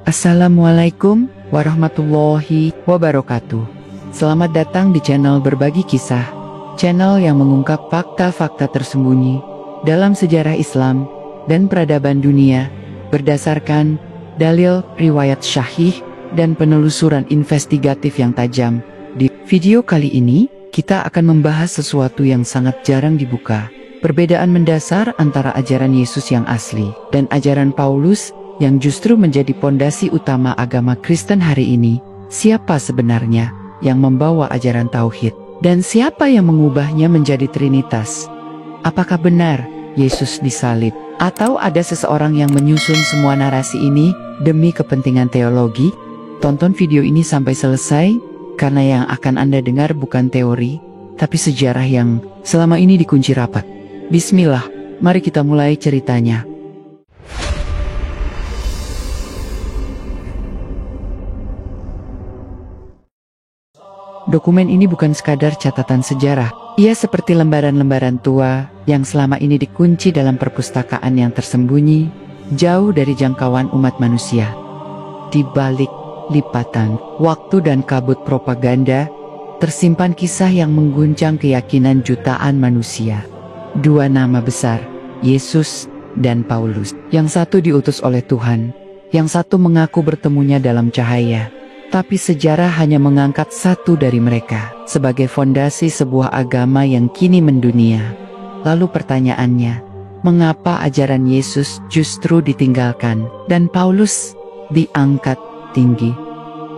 Assalamualaikum warahmatullahi wabarakatuh. Selamat datang di channel Berbagi Kisah, channel yang mengungkap fakta-fakta tersembunyi dalam sejarah Islam dan peradaban dunia berdasarkan dalil, riwayat syahih, dan penelusuran investigatif yang tajam. Di video kali ini, kita akan membahas sesuatu yang sangat jarang dibuka. Perbedaan mendasar antara ajaran Yesus yang asli dan ajaran Paulus yang justru menjadi pondasi utama agama Kristen hari ini. Siapa sebenarnya yang membawa ajaran tauhid? Dan siapa yang mengubahnya menjadi trinitas? Apakah benar Yesus disalib? Atau ada seseorang yang menyusun semua narasi ini demi kepentingan teologi? Tonton video ini sampai selesai, karena yang akan Anda dengar bukan teori, tapi sejarah yang selama ini dikunci rapat. Bismillah, mari kita mulai ceritanya. Dokumen ini bukan sekadar catatan sejarah. Ia seperti lembaran-lembaran tua yang selama ini dikunci dalam perpustakaan yang tersembunyi, jauh dari jangkauan umat manusia. Di balik lipatan waktu dan kabut propaganda, tersimpan kisah yang mengguncang keyakinan jutaan manusia. Dua nama besar, Yesus dan Paulus. Yang satu diutus oleh Tuhan, yang satu mengaku bertemunya dalam cahaya. Tapi sejarah hanya mengangkat satu dari mereka sebagai fondasi sebuah agama yang kini mendunia. Lalu pertanyaannya, mengapa ajaran Yesus justru ditinggalkan dan Paulus diangkat tinggi?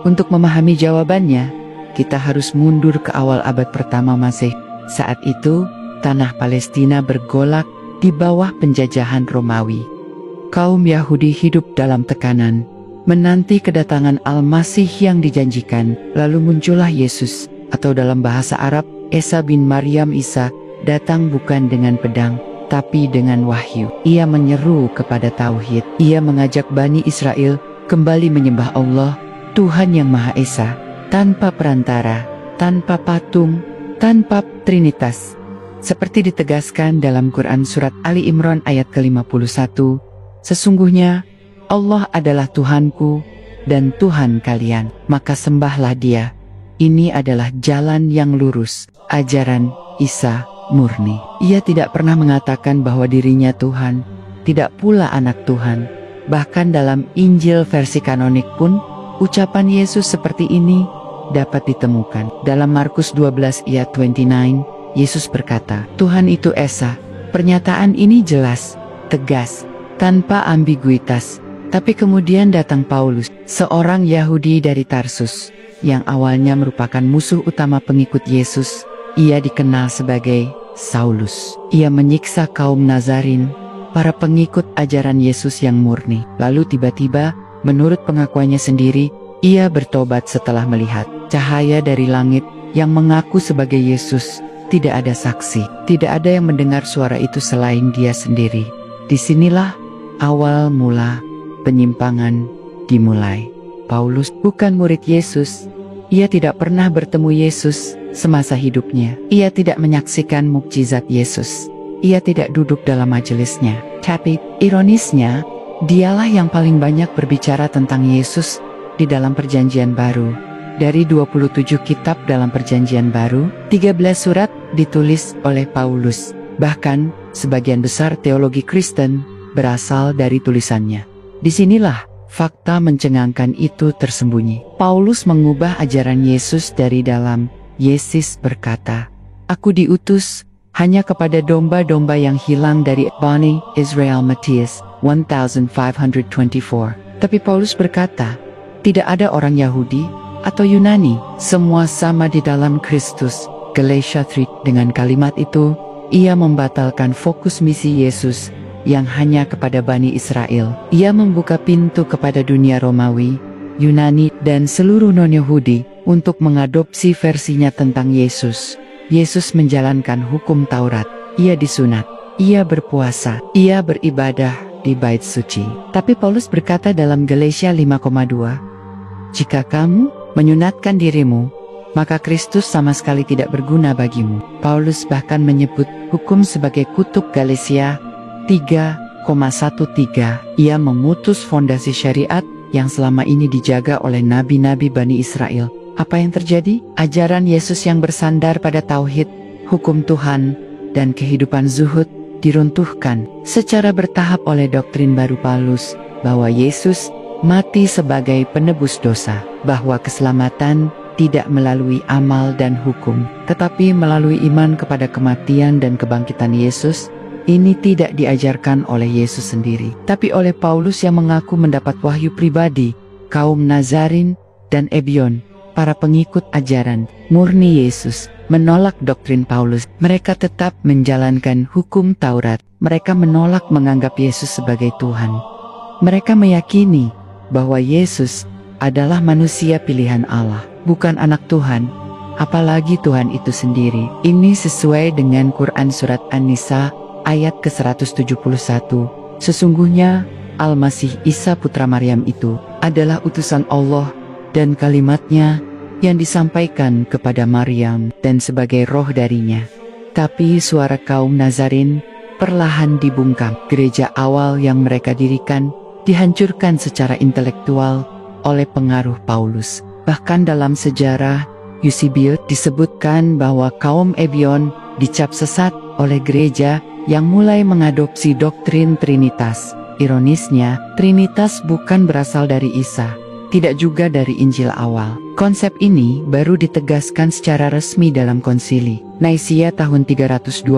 Untuk memahami jawabannya, kita harus mundur ke awal abad pertama Masehi. Saat itu, tanah Palestina bergolak di bawah penjajahan Romawi. Kaum Yahudi hidup dalam tekanan, menanti kedatangan Al-Masih yang dijanjikan. Lalu muncullah Yesus, atau dalam bahasa Arab, Esa bin Maryam Isa, datang bukan dengan pedang, tapi dengan wahyu. Ia menyeru kepada tauhid. Ia mengajak Bani Israel kembali menyembah Allah, Tuhan yang Maha Esa, tanpa perantara, tanpa patung, tanpa trinitas. Seperti ditegaskan dalam Quran Surat Ali Imran ayat ke-51, sesungguhnya Allah adalah Tuhanku dan Tuhan kalian, maka sembahlah Dia. Ini adalah jalan yang lurus, ajaran Isa murni. Ia tidak pernah mengatakan bahwa dirinya Tuhan, tidak pula anak Tuhan. Bahkan dalam Injil versi kanonik pun, ucapan Yesus seperti ini dapat ditemukan. Dalam Markus 12 ayat 29, Yesus berkata, Tuhan itu Esa. Pernyataan ini jelas, tegas, tanpa ambiguitas. Tapi kemudian datang Paulus, seorang Yahudi dari Tarsus, yang awalnya merupakan musuh utama pengikut Yesus. Ia dikenal sebagai Saulus. Ia menyiksa kaum Nazarin, para pengikut ajaran Yesus yang murni. Lalu tiba-tiba, menurut pengakuannya sendiri, ia bertobat setelah melihat cahaya dari langit yang mengaku sebagai Yesus. Tidak ada saksi, tidak ada yang mendengar suara itu selain dia sendiri. Disinilah awal mula penyimpangan dimulai. Paulus bukan murid Yesus. Ia tidak pernah bertemu Yesus semasa hidupnya. Ia tidak menyaksikan mukjizat Yesus. Ia tidak duduk dalam majelisnya. Tapi ironisnya, dialah yang paling banyak berbicara tentang Yesus di dalam Perjanjian Baru. Dari 27 kitab dalam Perjanjian Baru, 13 surat ditulis oleh Paulus. Bahkan, sebagian besar teologi Kristen berasal dari tulisannya. Disinilah fakta mencengangkan itu tersembunyi. Paulus mengubah ajaran Yesus dari dalam. Yesus berkata, Aku diutus hanya kepada domba-domba yang hilang dari Bani Israel. Matius 1524. Tapi Paulus berkata, tidak ada orang Yahudi atau Yunani, semua sama di dalam Kristus. Galatia 3. Dengan kalimat itu, ia membatalkan fokus misi Yesus yang hanya kepada Bani Israel. Ia membuka pintu kepada dunia Romawi, Yunani, dan seluruh non-Yahudi untuk mengadopsi versinya tentang Yesus. Yesus menjalankan hukum Taurat. Ia disunat, ia berpuasa, ia beribadah di bait suci. Tapi Paulus berkata dalam Galatia 5,2, jika kamu menyunatkan dirimu, maka Kristus sama sekali tidak berguna bagimu. Paulus bahkan menyebut hukum sebagai kutuk. Galatia 3,13. Ia memutus fondasi syariat yang selama ini dijaga oleh nabi-nabi Bani Israel. Apa yang terjadi? Ajaran Yesus yang bersandar pada tauhid, hukum Tuhan, dan kehidupan zuhud diruntuhkan secara bertahap oleh doktrin baru Paulus, bahwa Yesus mati sebagai penebus dosa, bahwa keselamatan tidak melalui amal dan hukum, tetapi melalui iman kepada kematian dan kebangkitan Yesus. Ini tidak diajarkan oleh Yesus sendiri, tapi oleh Paulus yang mengaku mendapat wahyu pribadi. Kaum Nazarin dan Ebion, para pengikut ajaran murni Yesus, menolak doktrin Paulus. Mereka tetap menjalankan hukum Taurat. Mereka menolak menganggap Yesus sebagai Tuhan. Mereka meyakini bahwa Yesus adalah manusia pilihan Allah, bukan anak Tuhan, apalagi Tuhan itu sendiri. Ini sesuai dengan Quran Surat An-Nisa ayat ke-171. Sesungguhnya Al-Masih Isa putra Maryam itu adalah utusan Allah dan kalimatnya yang disampaikan kepada Maryam dan sebagai roh darinya. Tapi suara kaum Nazarin perlahan dibungkam. Gereja awal yang mereka dirikan dihancurkan secara intelektual oleh pengaruh Paulus. Bahkan dalam sejarah Eusebius disebutkan bahwa kaum Ebion dicap sesat oleh gereja yang mulai mengadopsi doktrin Trinitas. Ironisnya, Trinitas bukan berasal dari Isa, tidak juga dari Injil awal. Konsep ini baru ditegaskan secara resmi dalam konsili Naisea tahun 325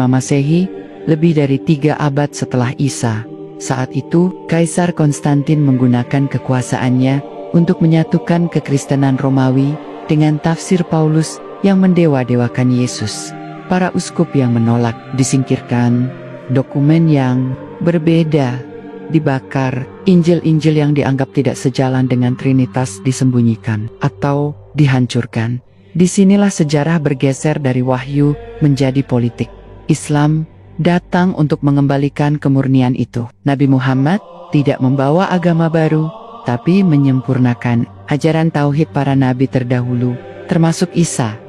Masehi, lebih dari 3 abad setelah Isa. Saat itu, Kaisar Konstantin menggunakan kekuasaannya untuk menyatukan kekristenan Romawi dengan tafsir Paulus yang mendewa-dewakan Yesus. Para uskup yang menolak disingkirkan, dokumen yang berbeda dibakar, Injil-Injil yang dianggap tidak sejalan dengan Trinitas disembunyikan atau dihancurkan. Disinilah sejarah bergeser dari wahyu menjadi politik. Islam datang untuk mengembalikan kemurnian itu. Nabi Muhammad tidak membawa agama baru, tapi menyempurnakan ajaran tauhid para nabi terdahulu, termasuk Isa.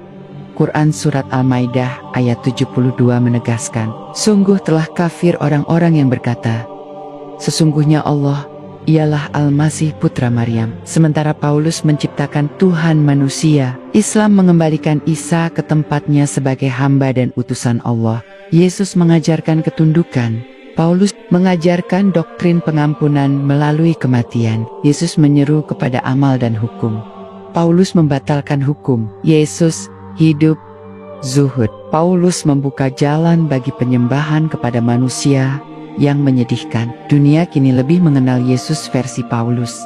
Quran Surat Al-Maidah ayat 72 menegaskan, sungguh telah kafir orang-orang yang berkata, sesungguhnya Allah ialah Al-Masih putra Maryam. Sementara Paulus menciptakan Tuhan manusia, Islam mengembalikan Isa ke tempatnya sebagai hamba dan utusan Allah. Yesus mengajarkan ketundukan, Paulus mengajarkan doktrin pengampunan melalui kematian. Yesus menyeru kepada amal dan hukum, Paulus membatalkan hukum. Yesus hidup zuhud. Paulus membuka jalan bagi penyembahan kepada manusia yang menyedihkan. Dunia kini lebih mengenal Yesus versi Paulus.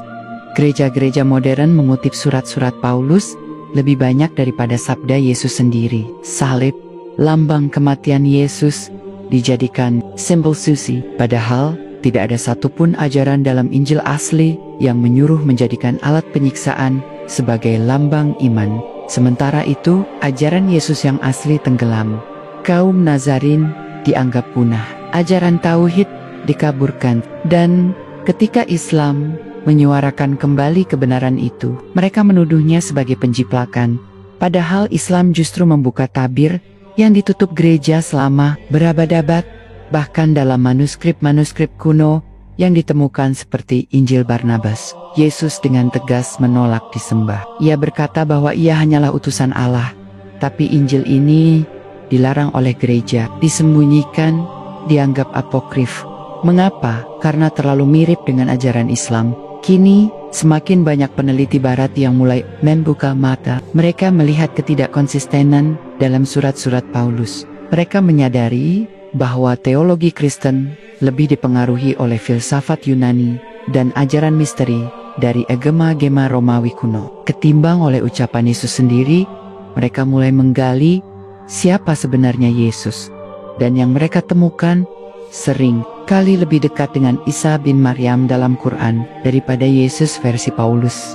Gereja-gereja modern mengutip surat-surat Paulus lebih banyak daripada sabda Yesus sendiri. Salib, lambang kematian Yesus, dijadikan simbol suci. Padahal tidak ada satupun ajaran dalam Injil asli yang menyuruh menjadikan alat penyiksaan sebagai lambang iman. Sementara itu, ajaran Yesus yang asli tenggelam. Kaum Nazarin dianggap punah. Ajaran tauhid dikaburkan. Dan ketika Islam menyuarakan kembali kebenaran itu, mereka menuduhnya sebagai penjiplakan. Padahal Islam justru membuka tabir yang ditutup gereja selama berabad-abad. Bahkan dalam manuskrip-manuskrip kuno yang ditemukan seperti Injil Barnabas, Yesus dengan tegas menolak disembah. Ia berkata bahwa ia hanyalah utusan Allah. Tapi Injil ini dilarang oleh gereja, disembunyikan, dianggap apokrif. Mengapa? Karena terlalu mirip dengan ajaran Islam. Kini, semakin banyak peneliti barat yang mulai membuka mata. Mereka melihat ketidakkonsistenan dalam surat-surat Paulus. Mereka menyadari bahwa teologi Kristen lebih dipengaruhi oleh filsafat Yunani dan ajaran misteri dari agama-agama Romawi kuno ketimbang oleh ucapan Yesus sendiri. Mereka mulai menggali siapa sebenarnya Yesus, dan yang mereka temukan sering kali lebih dekat dengan Isa bin Maryam dalam Quran daripada Yesus versi Paulus.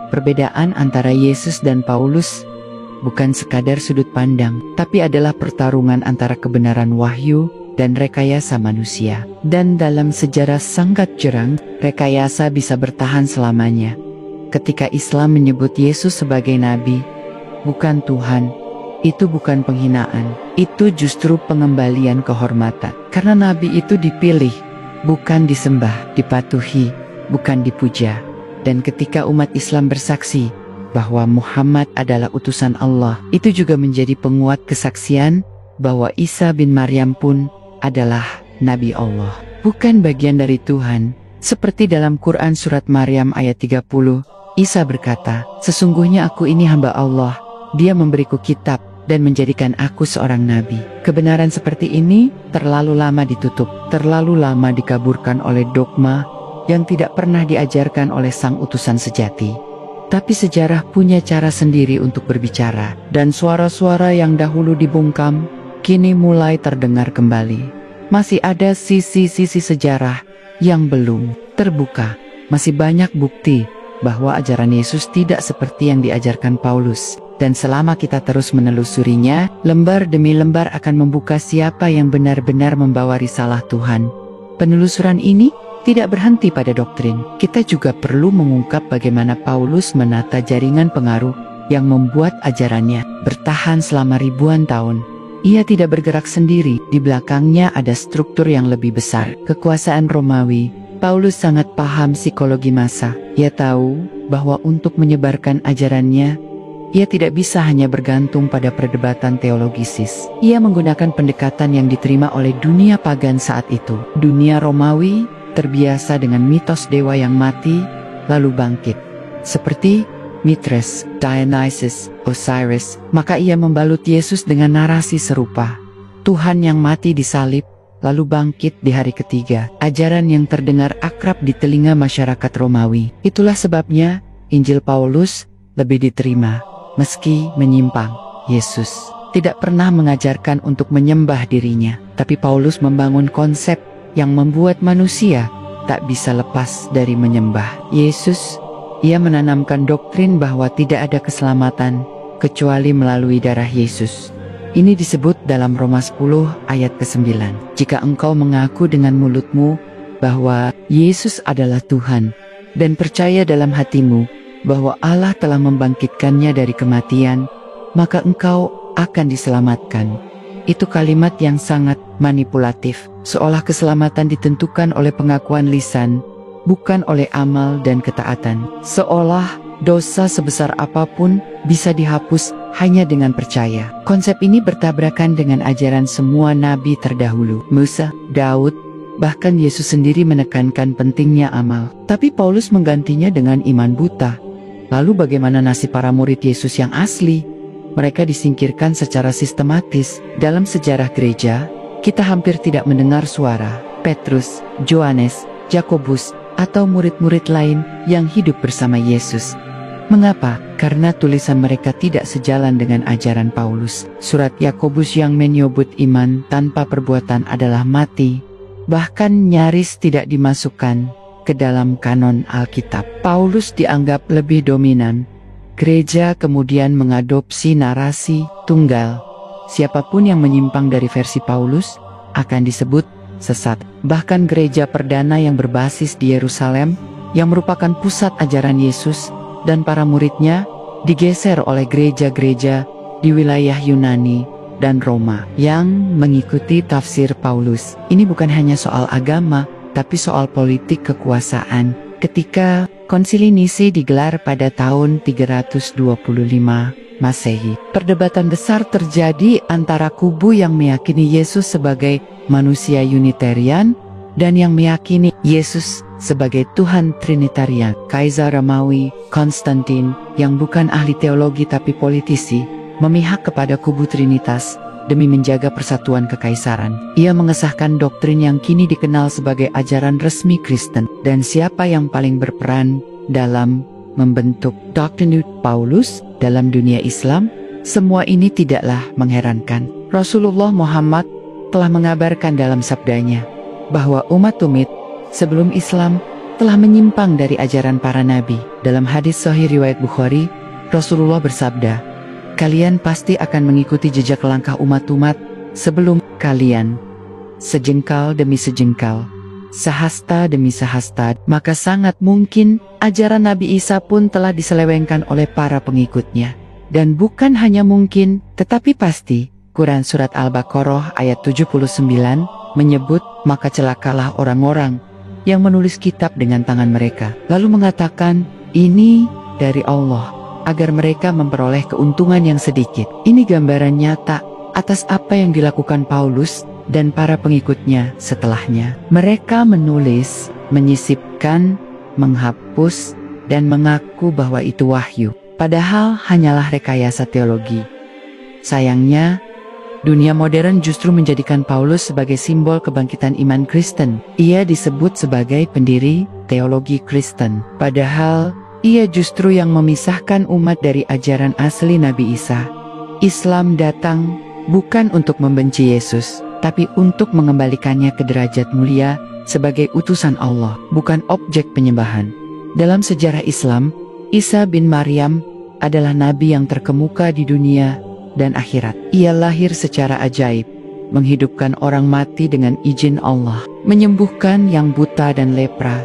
Perbedaan antara Yesus dan Paulus bukan sekadar sudut pandang, tapi adalah pertarungan antara kebenaran wahyu dan rekayasa manusia. Dan dalam sejarah sangat jurang, rekayasa bisa bertahan selamanya. Ketika Islam menyebut Yesus sebagai nabi, bukan Tuhan, itu bukan penghinaan, itu justru pengembalian kehormatan. Karena nabi itu dipilih, bukan disembah, dipatuhi, bukan dipuja. Dan ketika umat Islam bersaksi bahwa Muhammad adalah utusan Allah, itu juga menjadi penguat kesaksian bahwa Isa bin Maryam pun adalah Nabi Allah, bukan bagian dari Tuhan. Seperti dalam Quran surat Maryam ayat 30, Isa berkata, "Sesungguhnya aku ini hamba Allah, Dia memberiku kitab dan menjadikan aku seorang nabi." Kebenaran seperti ini terlalu lama ditutup, terlalu lama dikaburkan oleh dogma yang tidak pernah diajarkan oleh sang utusan sejati. Tapi sejarah punya cara sendiri untuk berbicara, dan suara-suara yang dahulu dibungkam, kini mulai terdengar kembali. Masih ada sisi-sisi sejarah yang belum terbuka. Masih banyak bukti bahwa ajaran Yesus tidak seperti yang diajarkan Paulus. Dan selama kita terus menelusurinya, lembar demi lembar akan membuka siapa yang benar-benar membawa risalah Tuhan. Penelusuran ini tidak berhenti pada doktrin. Kita juga perlu mengungkap bagaimana Paulus menata jaringan pengaruh yang membuat ajarannya bertahan selama ribuan tahun. Ia tidak bergerak sendiri, di belakangnya ada struktur yang lebih besar, kekuasaan Romawi. Paulus sangat paham psikologi massa. Ia tahu bahwa untuk menyebarkan ajarannya, ia tidak bisa hanya bergantung pada perdebatan teologisis. Ia menggunakan pendekatan yang diterima oleh dunia pagan saat itu. Dunia Romawi terbiasa dengan mitos dewa yang mati lalu bangkit, seperti Mithras, Dionysus, Osiris. Maka ia membalut Yesus dengan narasi serupa. Tuhan yang mati disalib lalu bangkit di hari ketiga. Ajaran yang terdengar akrab di telinga masyarakat Romawi. Itulah sebabnya Injil Paulus lebih diterima meski menyimpang. Yesus tidak pernah mengajarkan untuk menyembah dirinya, tapi Paulus membangun konsep yang membuat manusia tak bisa lepas dari menyembah Yesus. Ia menanamkan doktrin bahwa tidak ada keselamatan kecuali melalui darah Yesus. Ini disebut dalam Roma 10 ayat ke-9. Jika engkau mengaku dengan mulutmu bahwa Yesus adalah Tuhan dan percaya dalam hatimu bahwa Allah telah membangkitkannya dari kematian, maka engkau akan diselamatkan. Itu kalimat yang sangat manipulatif, seolah keselamatan ditentukan oleh pengakuan lisan, bukan oleh amal dan ketaatan. Seolah dosa sebesar apapun bisa dihapus hanya dengan percaya. Konsep ini bertabrakan dengan ajaran semua nabi terdahulu. Musa, Daud, bahkan Yesus sendiri menekankan pentingnya amal. Tapi Paulus menggantinya dengan iman buta. Lalu bagaimana nasib para murid Yesus yang asli? Mereka disingkirkan secara sistematis. Dalam sejarah gereja, kita hampir tidak mendengar suara Petrus, Yohanes, Yakobus, atau murid-murid lain yang hidup bersama Yesus. Mengapa? Karena tulisan mereka tidak sejalan dengan ajaran Paulus. Surat Yakobus yang menyebut iman tanpa perbuatan adalah mati, bahkan nyaris tidak dimasukkan ke dalam kanon Alkitab. Paulus dianggap lebih dominan. Gereja kemudian mengadopsi narasi tunggal. Siapapun yang menyimpang dari versi Paulus akan disebut sesat. Bahkan gereja perdana yang berbasis di Yerusalem, yang merupakan pusat ajaran Yesus dan para muridnya, digeser oleh gereja-gereja di wilayah Yunani dan Roma yang mengikuti tafsir Paulus. Ini bukan hanya soal agama, tapi soal politik kekuasaan. Ketika Konsili Nisi digelar pada tahun 325 Masehi, perdebatan besar terjadi antara kubu yang meyakini Yesus sebagai manusia Unitarian dan yang meyakini Yesus sebagai Tuhan Trinitarian. Kaisar Romawi Konstantin, yang bukan ahli teologi tapi politisi, memihak kepada kubu Trinitas demi menjaga persatuan kekaisaran. Ia mengesahkan doktrin yang kini dikenal sebagai ajaran resmi Kristen. Dan siapa yang paling berperan dalam membentuk doktrin Paulus dalam dunia Islam? Semua ini tidaklah mengherankan. Rasulullah Muhammad telah mengabarkan dalam sabdanya bahwa umat sebelum Islam telah menyimpang dari ajaran para nabi. Dalam hadis sahih riwayat Bukhari, Rasulullah bersabda, "Kalian pasti akan mengikuti jejak langkah umat-umat sebelum kalian, sejengkal demi sejengkal, sahasta demi sahasta." Maka sangat mungkin ajaran Nabi Isa pun telah diselewengkan oleh para pengikutnya. Dan bukan hanya mungkin, tetapi pasti. Quran Surat Al-Baqarah ayat 79 menyebut, "Maka celakalah orang-orang yang menulis kitab dengan tangan mereka, lalu mengatakan, "Ini dari Allah," agar mereka memperoleh keuntungan yang sedikit. Ini gambaran nyata atas apa yang dilakukan Paulus dan para pengikutnya setelahnya. Mereka menulis, menyisipkan, menghapus, dan mengaku bahwa itu wahyu, padahal hanyalah rekayasa teologi. Sayangnya, dunia modern justru menjadikan Paulus sebagai simbol kebangkitan iman Kristen. Ia disebut sebagai pendiri teologi Kristen, padahal ia justru yang memisahkan umat dari ajaran asli Nabi Isa. Islam datang bukan untuk membenci Yesus, tapi untuk mengembalikannya ke derajat mulia sebagai utusan Allah, bukan objek penyembahan. Dalam sejarah Islam, Isa bin Maryam adalah nabi yang terkemuka di dunia dan akhirat. Ia lahir secara ajaib, menghidupkan orang mati dengan izin Allah, menyembuhkan yang buta dan lepra,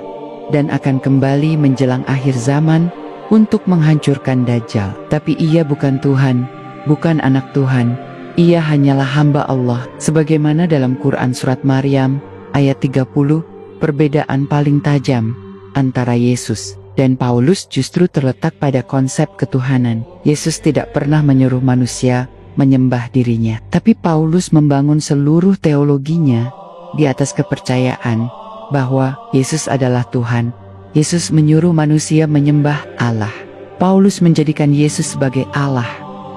dan akan kembali menjelang akhir zaman untuk menghancurkan Dajjal. Tapi ia bukan Tuhan, bukan anak Tuhan. Ia hanyalah hamba Allah. Sebagaimana dalam Quran Surat Maryam ayat 30, perbedaan paling tajam antara Yesus dan Paulus justru terletak pada konsep ketuhanan. Yesus tidak pernah menyuruh manusia menyembah dirinya, tapi Paulus membangun seluruh teologinya di atas kepercayaan bahwa Yesus adalah Tuhan. Yesus menyuruh manusia menyembah Allah. Paulus menjadikan Yesus sebagai Allah.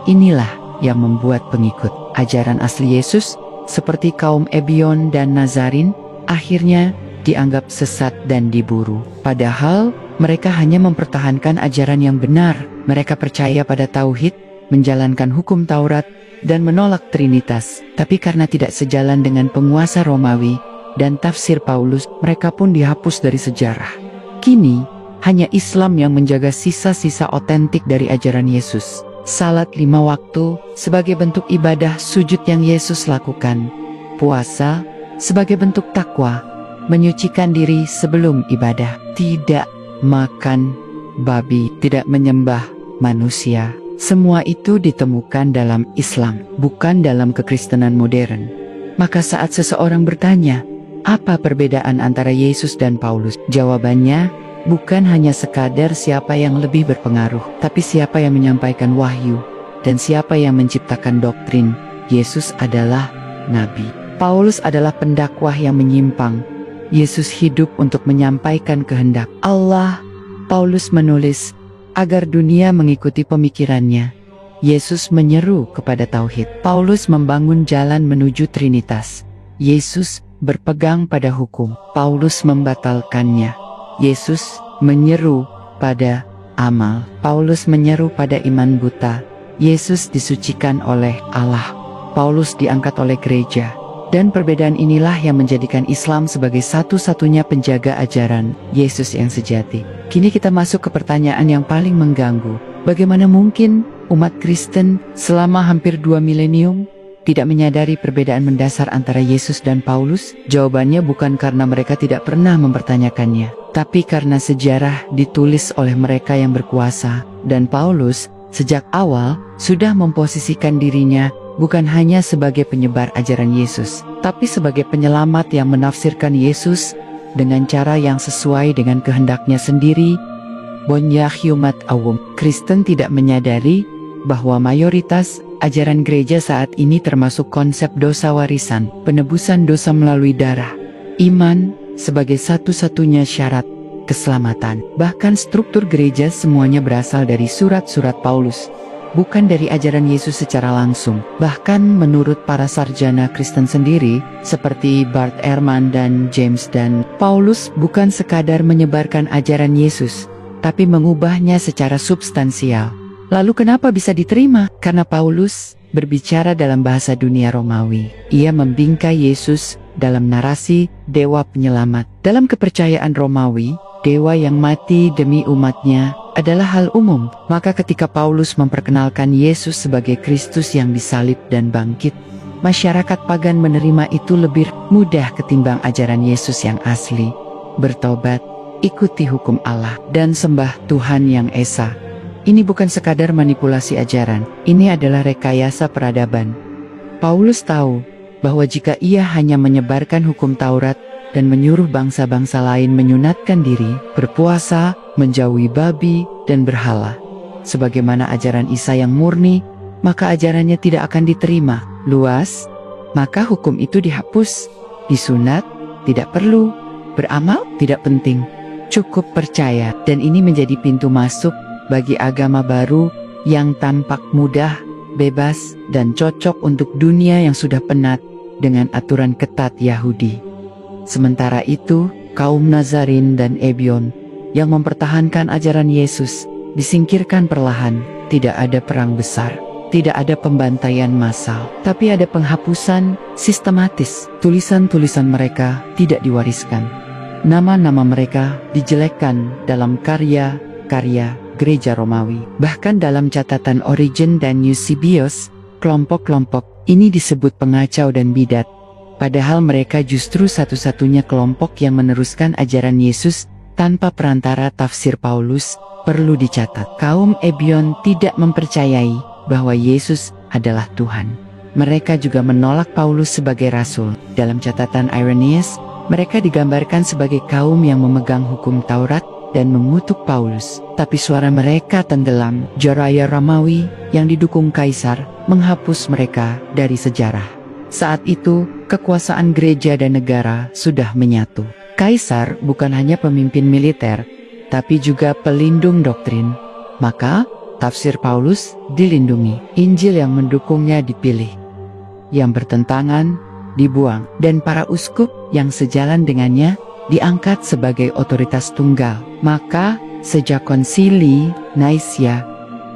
Inilah yang membuat pengikut ajaran asli Yesus seperti kaum Ebion dan Nazarin akhirnya dianggap sesat dan diburu. Padahal mereka hanya mempertahankan ajaran yang benar. Mereka percaya pada tauhid, menjalankan hukum Taurat, dan menolak Trinitas. Tapi karena tidak sejalan dengan penguasa Romawi dan tafsir Paulus, mereka pun dihapus dari sejarah. Kini, hanya Islam yang menjaga sisa-sisa otentik dari ajaran Yesus. Salat 5 waktu sebagai bentuk ibadah sujud yang Yesus lakukan. Puasa sebagai bentuk takwa, menyucikan diri sebelum ibadah, tidak makan babi, tidak menyembah manusia. Semua itu ditemukan dalam Islam, bukan dalam kekristenan modern. Maka saat seseorang bertanya, apa perbedaan antara Yesus dan Paulus? Jawabannya, bukan hanya sekadar siapa yang lebih berpengaruh, tapi siapa yang menyampaikan wahyu, dan siapa yang menciptakan doktrin. Yesus adalah nabi. Paulus adalah pendakwah yang menyimpang. Yesus hidup untuk menyampaikan kehendak Allah. Paulus menulis agar dunia mengikuti pemikirannya. Yesus menyeru kepada tauhid. Paulus membangun jalan menuju Trinitas. Yesus berpegang pada hukum. Paulus membatalkannya. Yesus menyeru pada amal. Paulus menyeru pada iman buta. Yesus disucikan oleh Allah. Paulus diangkat oleh gereja. Dan perbedaan inilah yang menjadikan Islam sebagai satu-satunya penjaga ajaran Yesus yang sejati. Kini kita masuk ke pertanyaan yang paling mengganggu. Bagaimana mungkin umat Kristen selama hampir 2 milenium tidak menyadari perbedaan mendasar antara Yesus dan Paulus? Jawabannya bukan karena mereka tidak pernah mempertanyakannya, tapi karena sejarah ditulis oleh mereka yang berkuasa. Dan Paulus sejak awal sudah memposisikan dirinya bukan hanya sebagai penyebar ajaran Yesus, tapi sebagai penyelamat yang menafsirkan Yesus dengan cara yang sesuai dengan kehendaknya sendiri. Bonyahyumat awum. Kristen tidak menyadari bahwa mayoritas ajaran gereja saat ini termasuk konsep dosa warisan, penebusan dosa melalui darah, iman sebagai satu-satunya syarat keselamatan. Bahkan struktur gereja semuanya berasal dari surat-surat Paulus, bukan dari ajaran Yesus secara langsung. Bahkan menurut para sarjana Kristen sendiri, seperti Bart Ehrman dan James Dunn, Paulus bukan sekadar menyebarkan ajaran Yesus, tapi mengubahnya secara substansial. Lalu kenapa bisa diterima? Karena Paulus berbicara dalam bahasa dunia Romawi. Ia membingkai Yesus dalam narasi dewa penyelamat. Dalam kepercayaan Romawi, dewa yang mati demi umatnya adalah hal umum. Maka ketika Paulus memperkenalkan Yesus sebagai Kristus yang disalib dan bangkit, masyarakat pagan menerima itu lebih mudah ketimbang ajaran Yesus yang asli. Bertobat, ikuti hukum Allah, dan sembah Tuhan yang Esa. Ini bukan sekadar manipulasi ajaran, ini adalah rekayasa peradaban. Paulus tahu bahwa jika ia hanya menyebarkan hukum Taurat, dan menyuruh bangsa-bangsa lain menyunatkan diri, berpuasa, menjauhi babi, dan berhala. Sebagaimana ajaran Isa yang murni, maka ajarannya tidak akan diterima luas, maka hukum itu dihapus. Disunat, tidak perlu. Beramal, tidak penting. Cukup percaya, dan ini menjadi pintu masuk bagi agama baru yang tampak mudah, bebas, dan cocok untuk dunia yang sudah penat dengan aturan ketat Yahudi. Sementara itu, kaum Nazarin dan Ebion yang mempertahankan ajaran Yesus disingkirkan perlahan. Tidak ada perang besar, tidak ada pembantaian massal, tapi ada penghapusan sistematis. Tulisan-tulisan mereka tidak diwariskan. Nama-nama mereka dijelekkan dalam karya-karya gereja Romawi. Bahkan dalam catatan Origen dan Eusebius, kelompok-kelompok ini disebut pengacau dan bidat. Padahal mereka justru satu-satunya kelompok yang meneruskan ajaran Yesus tanpa perantara tafsir Paulus. Perlu dicatat, kaum Ebion tidak mempercayai bahwa Yesus adalah Tuhan. Mereka juga menolak Paulus sebagai rasul. Dalam catatan Irenaeus, mereka digambarkan sebagai kaum yang memegang hukum Taurat dan mengutuk Paulus. Tapi suara mereka tenggelam. Joraya Romawi yang didukung Kaisar menghapus mereka dari sejarah. Saat itu, kekuasaan gereja dan negara sudah menyatu. Kaisar bukan hanya pemimpin militer, tapi juga pelindung doktrin. Maka, tafsir Paulus dilindungi. Injil yang mendukungnya dipilih. Yang bertentangan, dibuang. Dan para uskup yang sejalan dengannya, diangkat sebagai otoritas tunggal. Maka, sejak konsili Naisya,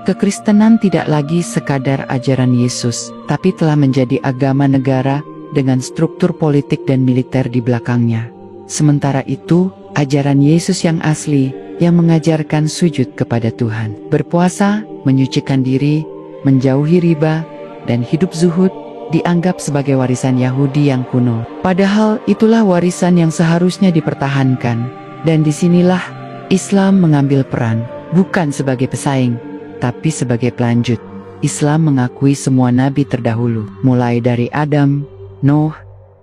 kekristenan tidak lagi sekadar ajaran Yesus, tapi telah menjadi agama negara dengan struktur politik dan militer di belakangnya. Sementara itu, ajaran Yesus yang asli, yang mengajarkan sujud kepada Tuhan, berpuasa, menyucikan diri, menjauhi riba, dan hidup zuhud, dianggap sebagai warisan Yahudi yang kuno. Padahal itulah warisan yang seharusnya dipertahankan. Dan disinilah Islam mengambil peran, bukan sebagai pesaing, tapi sebagai pelanjut. Islam mengakui semua nabi terdahulu, mulai dari Adam, Nuh,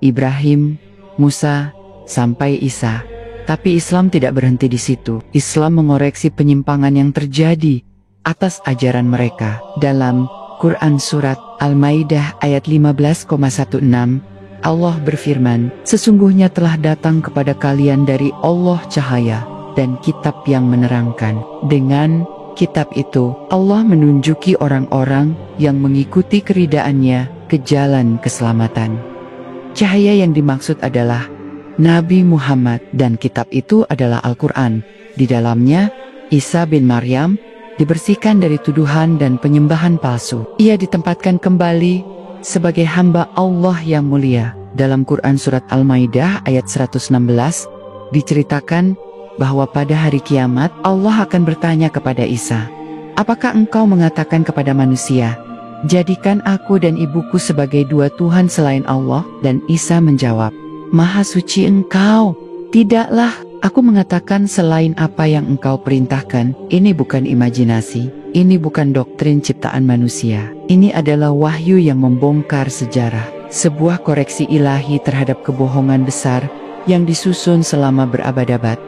Ibrahim, Musa, sampai Isa. Tapi Islam tidak berhenti di situ. Islam mengoreksi penyimpangan yang terjadi atas ajaran mereka. Dalam Quran Surat Al-Maidah ayat 15,16, Allah berfirman, "Sesungguhnya telah datang kepada kalian dari Allah cahaya dan kitab yang menerangkan. Dengan kitab itu, Allah menunjuki orang-orang yang mengikuti keridaannya ke jalan keselamatan." Cahaya yang dimaksud adalah Nabi Muhammad, dan kitab itu adalah Al-Quran. Di dalamnya, Isa bin Maryam dibersihkan dari tuduhan dan penyembahan palsu. Ia ditempatkan kembali sebagai hamba Allah yang mulia. Dalam Quran Surat Al-Maidah ayat 116, diceritakan bahwa pada hari kiamat Allah akan bertanya kepada Isa, "Apakah engkau mengatakan kepada manusia, 'Jadikan aku dan ibuku sebagai dua Tuhan selain Allah?' Dan Isa menjawab, 'Maha suci engkau, tidaklah aku mengatakan selain apa yang engkau perintahkan.'" Ini bukan imajinasi, ini bukan doktrin ciptaan manusia. Ini adalah wahyu yang membongkar sejarah, sebuah koreksi ilahi terhadap kebohongan besar yang disusun selama berabad-abad.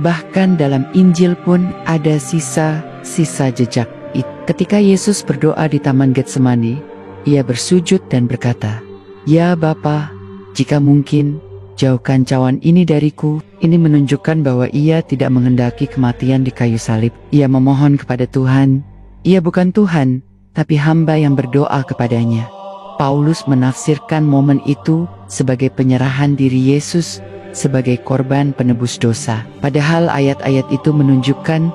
Bahkan dalam Injil pun ada sisa-sisa jejak itu. Ketika Yesus berdoa di Taman Getsemani, ia bersujud dan berkata, "Ya Bapa, jika mungkin, jauhkan cawan ini dariku." Ini menunjukkan bahwa ia tidak menghendaki kematian di kayu salib. Ia memohon kepada Tuhan. Ia bukan Tuhan, tapi hamba yang berdoa kepadanya. Paulus menafsirkan momen itu sebagai penyerahan diri Yesus sebagai korban penebus dosa. Padahal ayat-ayat itu menunjukkan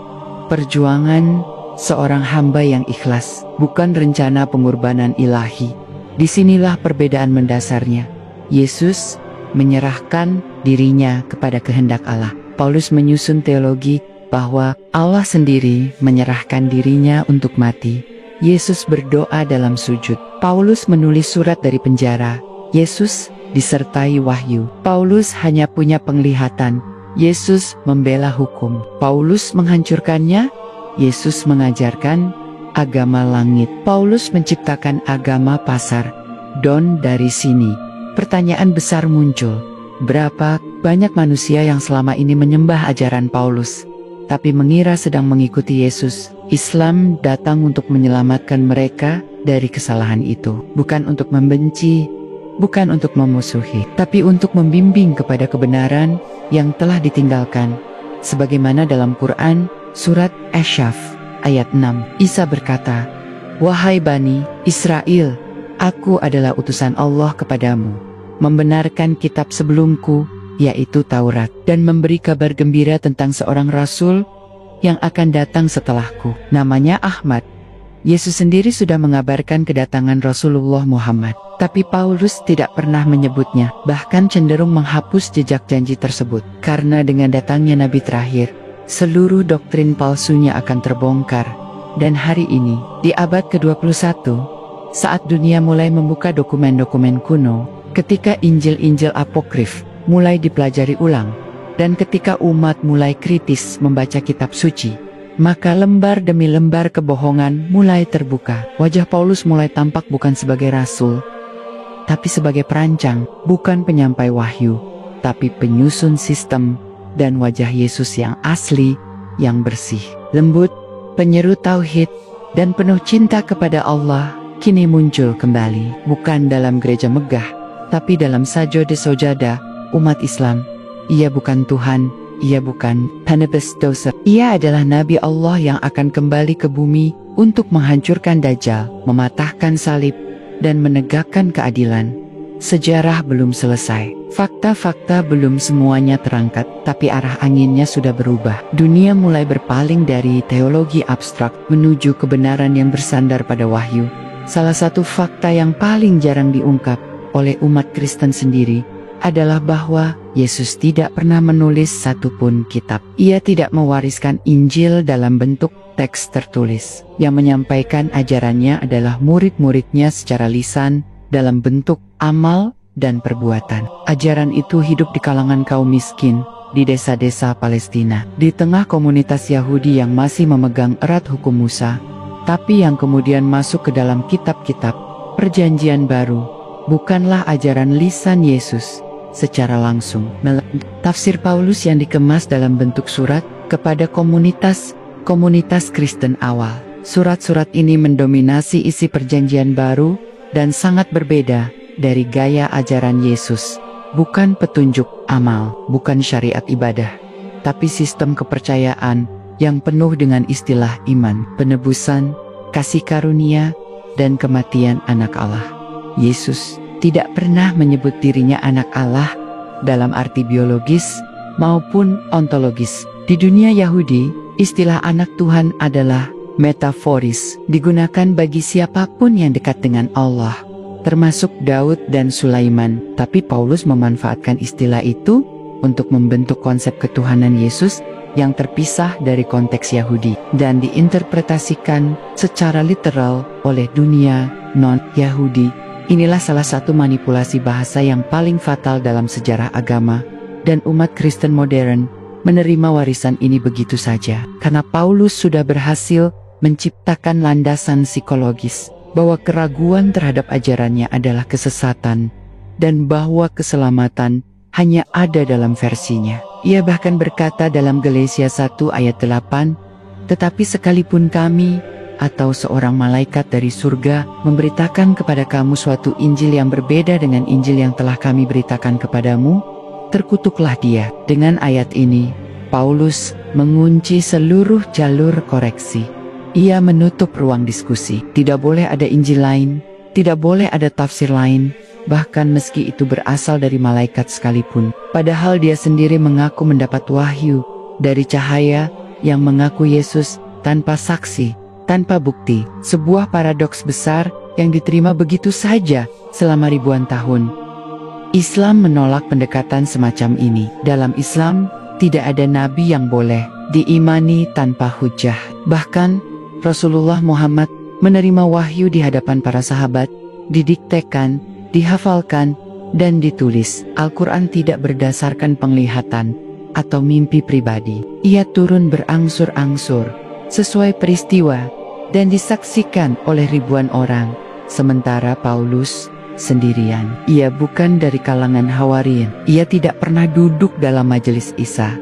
perjuangan seorang hamba yang ikhlas, bukan rencana pengorbanan ilahi. Disinilah perbedaan mendasarnya. Yesus menyerahkan dirinya kepada kehendak Allah. Paulus menyusun teologi bahwa Allah sendiri menyerahkan dirinya untuk mati. Yesus berdoa dalam sujud. Paulus menulis surat dari penjara. Yesus disertai wahyu. Paulus hanya punya penglihatan. Yesus membela hukum. Paulus menghancurkannya. Yesus mengajarkan agama langit. Paulus menciptakan agama pasar. Dari sini pertanyaan besar muncul. Berapa Banyak manusia yang selama ini menyembah ajaran Paulus, tapi mengira sedang mengikuti Yesus. Islam datang untuk menyelamatkan mereka dari kesalahan itu, bukan untuk membenci, bukan untuk memusuhi, tapi untuk membimbing kepada kebenaran yang telah ditinggalkan. Sebagaimana dalam Quran, surat Asy-Syaff, ayat 6, Isa berkata, "Wahai Bani Israel, aku adalah utusan Allah kepadamu, membenarkan kitab sebelumku, yaitu Taurat, dan memberi kabar gembira tentang seorang Rasul yang akan datang setelahku, namanya Ahmad." Yesus sendiri sudah mengabarkan kedatangan Rasulullah Muhammad, tapi Paulus tidak pernah menyebutnya, bahkan cenderung menghapus jejak janji tersebut. Karena dengan datangnya Nabi terakhir, seluruh doktrin palsunya akan terbongkar. Dan hari ini, di abad ke-21, saat dunia mulai membuka dokumen-dokumen kuno, ketika Injil-Injil apokrif mulai dipelajari ulang, dan ketika umat mulai kritis membaca kitab suci, maka lembar demi lembar kebohongan mulai terbuka. Wajah Paulus mulai tampak bukan sebagai rasul, tapi sebagai perancang, bukan penyampai wahyu, tapi penyusun sistem, dan wajah Yesus yang asli, yang bersih, lembut, penyeru tauhid, dan penuh cinta kepada Allah, kini muncul kembali, bukan dalam gereja megah, tapi dalam sajada umat Islam. Ia bukan Tuhan, ia bukan penebus dosa. Ia adalah Nabi Allah yang akan kembali ke bumi untuk menghancurkan Dajjal, mematahkan salib, dan menegakkan keadilan. Sejarah belum selesai. Fakta-fakta belum semuanya terangkat, tapi arah anginnya sudah berubah. Dunia mulai berpaling dari teologi abstrak menuju kebenaran yang bersandar pada wahyu. Salah satu fakta yang paling jarang diungkap oleh umat Kristen sendiri adalah bahwa Yesus tidak pernah menulis satupun kitab. Ia tidak mewariskan Injil dalam bentuk teks tertulis. Yang menyampaikan ajarannya adalah murid-muridnya secara lisan dalam bentuk amal dan perbuatan. Ajaran itu hidup di kalangan kaum miskin, di desa-desa Palestina, di tengah komunitas Yahudi yang masih memegang erat hukum Musa, tapi yang kemudian masuk ke dalam kitab-kitab Perjanjian Baru. Bukanlah ajaran lisan Yesus secara langsung. Tafsir Paulus yang dikemas dalam bentuk surat kepada komunitas Kristen awal. Surat-surat ini mendominasi isi Perjanjian Baru dan sangat berbeda dari gaya ajaran Yesus. Bukan petunjuk amal, bukan syariat ibadah, tapi sistem kepercayaan yang penuh dengan istilah iman, penebusan, kasih karunia, dan kematian anak Allah. Yesus tidak pernah menyebut dirinya anak Allah dalam arti biologis maupun ontologis. Di dunia Yahudi, istilah anak Tuhan adalah metaforis, digunakan bagi siapapun yang dekat dengan Allah, termasuk Daud dan Sulaiman. Tapi Paulus memanfaatkan istilah itu untuk membentuk konsep ketuhanan Yesus yang terpisah dari konteks Yahudi dan diinterpretasikan secara literal oleh dunia non-Yahudi. Inilah salah satu manipulasi bahasa yang paling fatal dalam sejarah agama, dan umat Kristen modern menerima warisan ini begitu saja, karena Paulus sudah berhasil menciptakan landasan psikologis bahwa keraguan terhadap ajarannya adalah kesesatan, dan bahwa keselamatan hanya ada dalam versinya. Ia bahkan berkata dalam Galatia 1 ayat 8, "Tetapi sekalipun kami atau seorang malaikat dari surga memberitakan kepada kamu suatu Injil yang berbeda dengan Injil yang telah kami beritakan kepadamu, terkutuklah dia." Dengan ayat ini, Paulus mengunci seluruh jalur koreksi. Ia menutup ruang diskusi. Tidak boleh ada Injil lain, tidak boleh ada tafsir lain, bahkan meski itu berasal dari malaikat sekalipun. Padahal dia sendiri mengaku mendapat wahyu dari cahaya yang mengaku Yesus tanpa saksi, tanpa bukti. Sebuah paradoks besar yang diterima begitu saja selama ribuan tahun. Islam menolak pendekatan semacam ini. Dalam Islam, tidak ada nabi yang boleh diimani tanpa hujah. Bahkan, Rasulullah Muhammad menerima wahyu di hadapan para sahabat, didiktekan, dihafalkan, dan ditulis. Al-Quran tidak berdasarkan penglihatan atau mimpi pribadi. Ia turun berangsur-angsur, sesuai peristiwa, dan disaksikan oleh ribuan orang. Sementara Paulus sendirian. Ia bukan dari kalangan Hawariyin. Ia tidak pernah duduk dalam majelis Isa.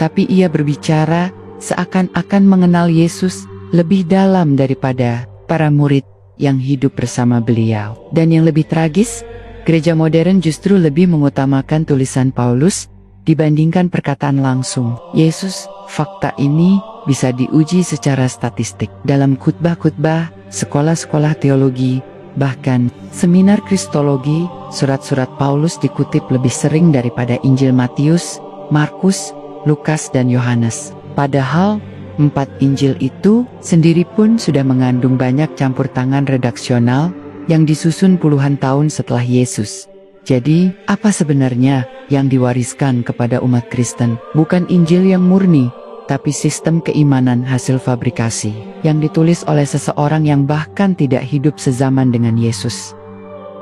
Tapi ia berbicara seakan-akan mengenal Yesus lebih dalam daripada para murid yang hidup bersama beliau. Dan yang lebih tragis, gereja modern justru lebih mengutamakan tulisan Paulus dibandingkan perkataan langsung Yesus. Fakta ini bisa diuji secara statistik dalam khutbah-khutbah, sekolah-sekolah teologi, bahkan seminar kristologi. Surat-surat Paulus dikutip lebih sering daripada Injil Matius, Markus, Lukas, dan Yohanes. Padahal 4 Injil itu sendiri pun sudah mengandung banyak campur tangan redaksional yang disusun puluhan tahun setelah Yesus. Jadi, apa sebenarnya yang diwariskan kepada umat Kristen? Bukan Injil yang murni, tapi sistem keimanan hasil fabrikasi yang ditulis oleh seseorang yang bahkan tidak hidup sezaman dengan Yesus.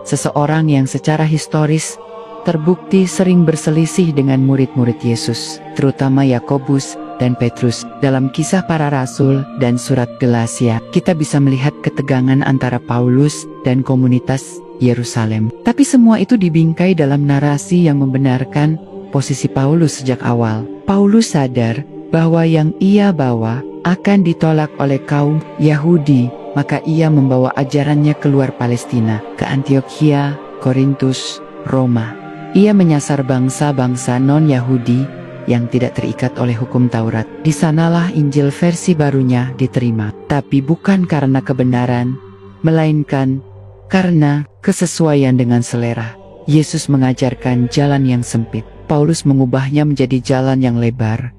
Seseorang yang secara historis terbukti sering berselisih dengan murid-murid Yesus, terutama Yakobus dan Petrus. Dalam Kisah Para Rasul dan Surat Galatia, kita bisa melihat ketegangan antara Paulus dan komunitas Yerusalem. Tapi semua itu dibingkai dalam narasi yang membenarkan posisi Paulus sejak awal. Paulus sadar bahwa yang ia bawa akan ditolak oleh kaum Yahudi, maka ia membawa ajarannya keluar Palestina, ke Antiokhia, Korintus, Roma. Ia menyasar bangsa-bangsa non-Yahudi yang tidak terikat oleh hukum Taurat. Di sanalah Injil versi barunya diterima, tapi bukan karena kebenaran, melainkan karena kesesuaian dengan selera. Yesus mengajarkan jalan yang sempit, Paulus mengubahnya menjadi jalan yang lebar.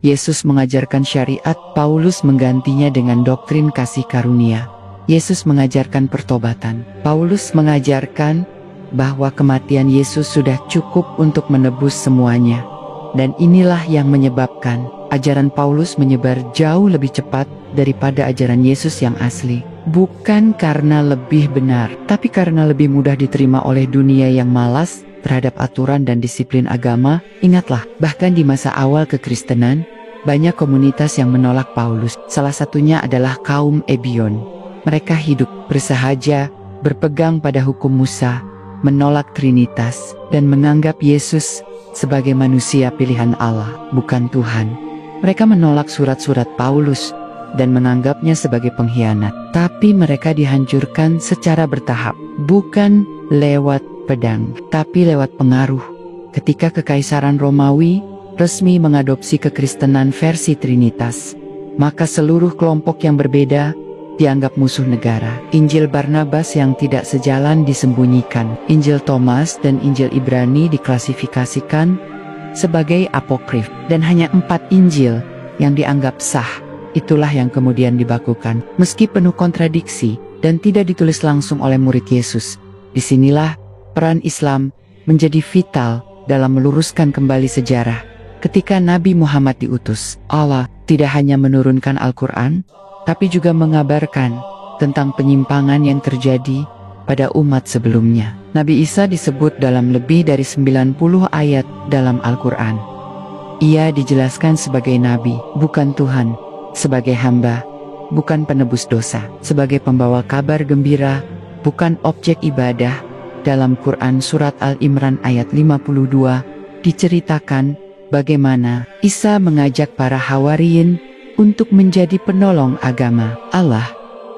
Yesus mengajarkan syariat, Paulus menggantinya dengan doktrin kasih karunia. Yesus mengajarkan pertobatan, Paulus mengajarkan bahwa kematian Yesus sudah cukup untuk menebus semuanya. Dan inilah yang menyebabkan ajaran Paulus menyebar jauh lebih cepat daripada ajaran Yesus yang asli. Bukan karena lebih benar, tapi karena lebih mudah diterima oleh dunia yang malas terhadap aturan dan disiplin agama. Ingatlah, bahkan di masa awal kekristenan, banyak komunitas yang menolak Paulus. Salah satunya adalah kaum Ebion. Mereka hidup bersahaja, berpegang pada hukum Musa, menolak Trinitas, dan menganggap Yesus sebagai manusia pilihan Allah, bukan Tuhan. Mereka menolak surat-surat Paulus dan menganggapnya sebagai pengkhianat. Tapi mereka dihancurkan secara bertahap, bukan lewat pedang, tapi lewat pengaruh. Ketika Kekaisaran Romawi resmi mengadopsi kekristenan versi Trinitas, maka seluruh kelompok yang berbeda dianggap musuh negara. Injil Barnabas yang tidak sejalan disembunyikan. Injil Thomas dan Injil Ibrani diklasifikasikan sebagai apokrif. Dan hanya 4 Injil yang dianggap sah. Itulah yang kemudian dibakukan. Meski penuh kontradiksi dan tidak ditulis langsung oleh murid Yesus. Disinilah peran Islam menjadi vital dalam meluruskan kembali sejarah. Ketika Nabi Muhammad diutus, Allah tidak hanya menurunkan Al-Quran, tapi juga mengabarkan tentang penyimpangan yang terjadi pada umat sebelumnya. Nabi Isa disebut dalam lebih dari 90 ayat dalam Al-Quran. Ia dijelaskan sebagai nabi, bukan Tuhan, sebagai hamba, bukan penebus dosa, sebagai pembawa kabar gembira, bukan objek ibadah. Dalam Quran Surat Al-Imran ayat 52, diceritakan bagaimana Isa mengajak para Hawariyin untuk menjadi penolong agama Allah.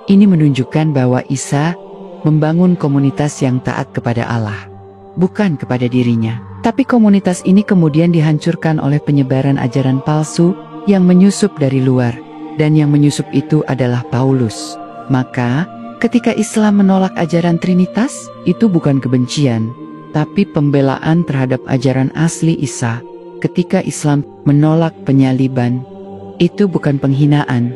Ini menunjukkan bahwa Isa membangun komunitas yang taat kepada Allah, bukan kepada dirinya. Tapi komunitas ini kemudian dihancurkan oleh penyebaran ajaran palsu yang menyusup dari luar, dan yang menyusup itu adalah Paulus. Maka, ketika Islam menolak ajaran Trinitas, itu bukan kebencian, tapi pembelaan terhadap ajaran asli Isa. Ketika Islam menolak penyaliban, itu bukan penghinaan,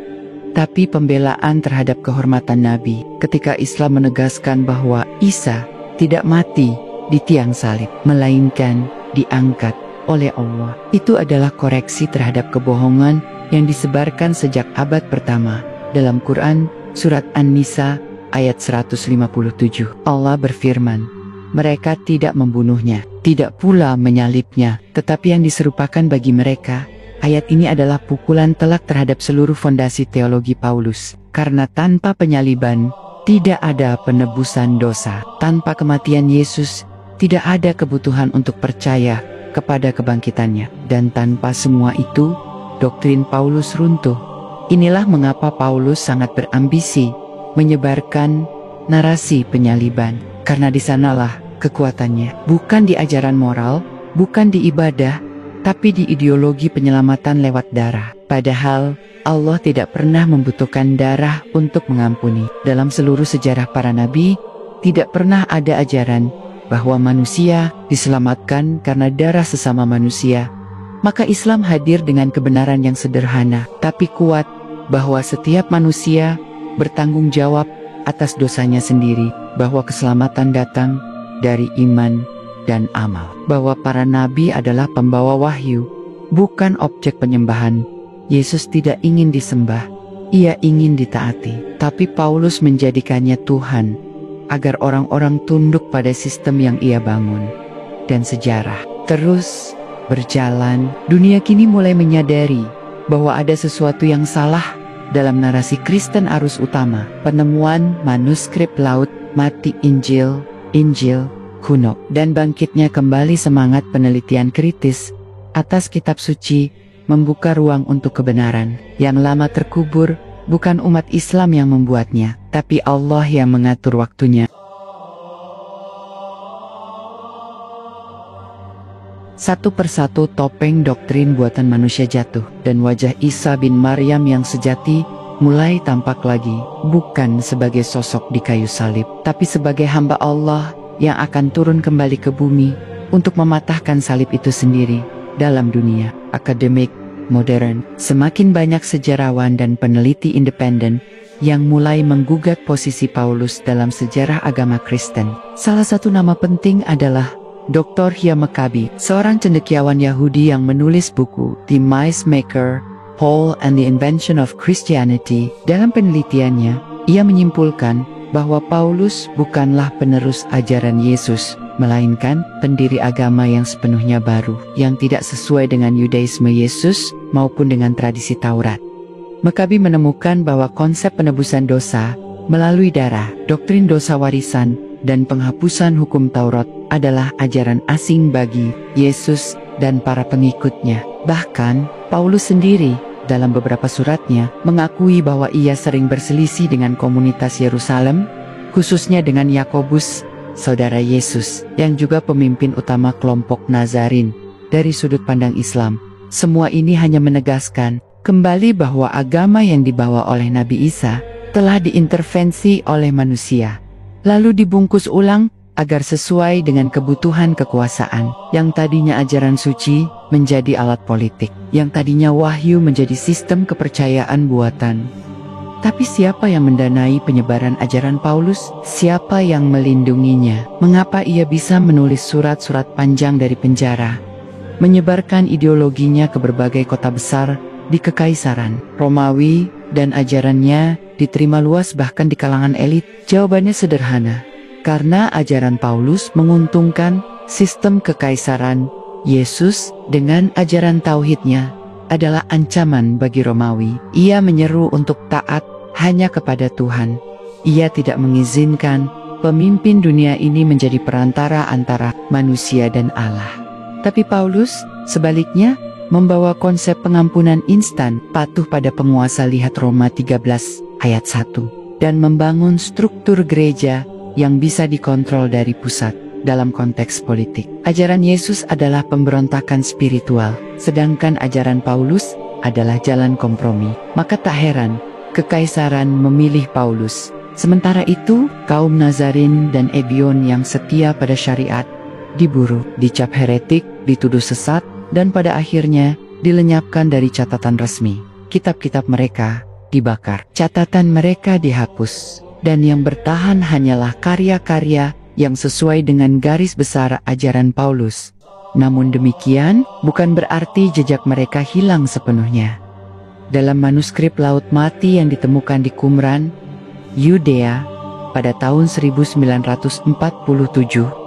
tapi pembelaan terhadap kehormatan Nabi. Ketika Islam menegaskan bahwa Isa tidak mati di tiang salib, melainkan diangkat oleh Allah, itu adalah koreksi terhadap kebohongan yang disebarkan sejak abad pertama. Dalam Quran Surat An-Nisa ayat 157, Allah berfirman, mereka tidak membunuhnya, tidak pula menyalibnya, tetapi yang diserupakan bagi mereka. Ayat ini adalah pukulan telak terhadap seluruh fondasi teologi Paulus, karena tanpa penyaliban, Tidak ada penebusan dosa. Tanpa kematian Yesus, tidak ada kebutuhan untuk percaya kepada kebangkitannya. Dan tanpa semua itu, doktrin Paulus runtuh. Inilah mengapa Paulus sangat berambisi menyebarkan narasi penyaliban. Karena di sanalah kekuatannya. Bukan di ajaran moral, bukan di ibadah, tapi di ideologi penyelamatan lewat darah. Padahal Allah tidak pernah membutuhkan darah untuk mengampuni. Dalam seluruh sejarah para nabi, tidak pernah ada ajaran bahwa manusia diselamatkan karena darah sesama manusia. Maka Islam hadir dengan kebenaran yang sederhana, tapi kuat, bahwa setiap manusia bertanggung jawab atas dosanya sendiri, bahwa keselamatan datang dari iman dan amal, bahwa para nabi adalah pembawa wahyu, bukan objek penyembahan. Yesus tidak ingin disembah, ia ingin ditaati. Tapi Paulus menjadikannya Tuhan, agar orang-orang tunduk pada sistem yang ia bangun. Dan sejarah terus berjalan. Dunia kini mulai menyadari bahwa ada sesuatu yang salah dalam narasi Kristen arus utama. Penemuan manuskrip laut mati Injil kuno, dan bangkitnya kembali semangat penelitian kritis atas kitab suci membuka ruang untuk kebenaran yang lama terkubur. Bukan umat Islam yang membuatnya, tapi Allah yang mengatur waktunya. Satu persatu topeng doktrin buatan manusia jatuh, dan wajah Isa bin Maryam yang sejati mulai tampak lagi, bukan sebagai sosok di kayu salib, tapi sebagai hamba Allah yang akan turun kembali ke bumi untuk mematahkan salib itu sendiri. Dalam dunia akademik modern, semakin banyak sejarawan dan peneliti independen yang mulai menggugat posisi Paulus dalam sejarah agama Kristen. Salah satu nama penting adalah Dr. Hia Maccabi, seorang cendekiawan Yahudi yang menulis buku The Maze Maker, Paul and the Invention of Christianity. Dalam penelitiannya, ia menyimpulkan bahwa Paulus bukanlah penerus ajaran Yesus, melainkan pendiri agama yang sepenuhnya baru, yang tidak sesuai dengan Yudaisme Yesus maupun dengan tradisi Taurat. Maccabi menemukan bahwa konsep penebusan dosa melalui darah, doktrin dosa warisan, dan penghapusan hukum Taurat adalah ajaran asing bagi Yesus dan para pengikutnya. Bahkan, Paulus sendiri dalam beberapa suratnya mengakui bahwa ia sering berselisih dengan komunitas Yerusalem, khususnya dengan Yakobus, saudara Yesus, yang juga pemimpin utama kelompok Nazarin. Dari sudut pandang Islam, semua ini hanya menegaskan kembali bahwa agama yang dibawa oleh Nabi Isa telah diintervensi oleh manusia, lalu dibungkus ulang agar sesuai dengan kebutuhan kekuasaan. Yang tadinya ajaran suci menjadi alat politik, yang tadinya wahyu menjadi sistem kepercayaan buatan. Tapi siapa yang mendanai penyebaran ajaran Paulus? Siapa yang melindunginya? Mengapa ia bisa menulis surat-surat panjang dari penjara, menyebarkan ideologinya ke berbagai kota besar di Kekaisaran Romawi, dan ajarannya diterima luas bahkan di kalangan elit? Jawabannya sederhana, karena ajaran Paulus menguntungkan sistem kekaisaran. Yesus dengan ajaran tauhidnya adalah ancaman bagi Romawi. Ia menyeru untuk taat hanya kepada Tuhan. Ia tidak mengizinkan pemimpin dunia ini menjadi perantara antara manusia dan Allah. Tapi Paulus, sebaliknya, membawa konsep pengampunan instan, patuh pada penguasa, lihat Roma 13 ayat 1, dan membangun struktur gereja yang bisa dikontrol dari pusat. Dalam konteks politik, ajaran Yesus adalah pemberontakan spiritual, sedangkan ajaran Paulus adalah jalan kompromi. Maka tak heran kekaisaran memilih Paulus. Sementara itu, kaum Nazarin dan Ebion yang setia pada syariat diburu, dicap heretik, dituduh sesat, dan pada akhirnya dilenyapkan dari catatan resmi. Kitab-kitab mereka dibakar, catatan mereka dihapus, dan yang bertahan hanyalah karya-karya yang sesuai dengan garis besar ajaran Paulus. Namun demikian, bukan berarti jejak mereka hilang sepenuhnya. Dalam manuskrip Laut Mati yang ditemukan di Qumran, Yudea, pada tahun 1947,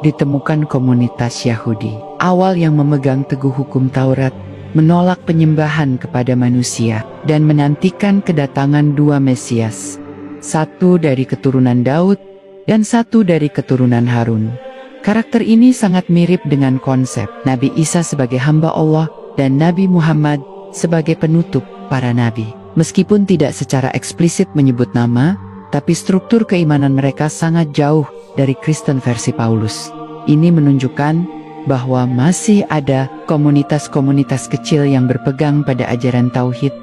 ditemukan komunitas Yahudi awal yang memegang teguh hukum Taurat, menolak penyembahan kepada manusia, dan menantikan kedatangan dua Mesias. satu dari keturunan Daud, dan satu dari keturunan Harun. Karakter ini sangat mirip dengan konsep Nabi Isa sebagai hamba Allah dan Nabi Muhammad sebagai penutup para nabi. Meskipun tidak secara eksplisit menyebut nama, tapi struktur keimanan mereka sangat jauh dari Kristen versi Paulus. Ini menunjukkan bahwa masih ada komunitas-komunitas kecil yang berpegang pada ajaran tauhid.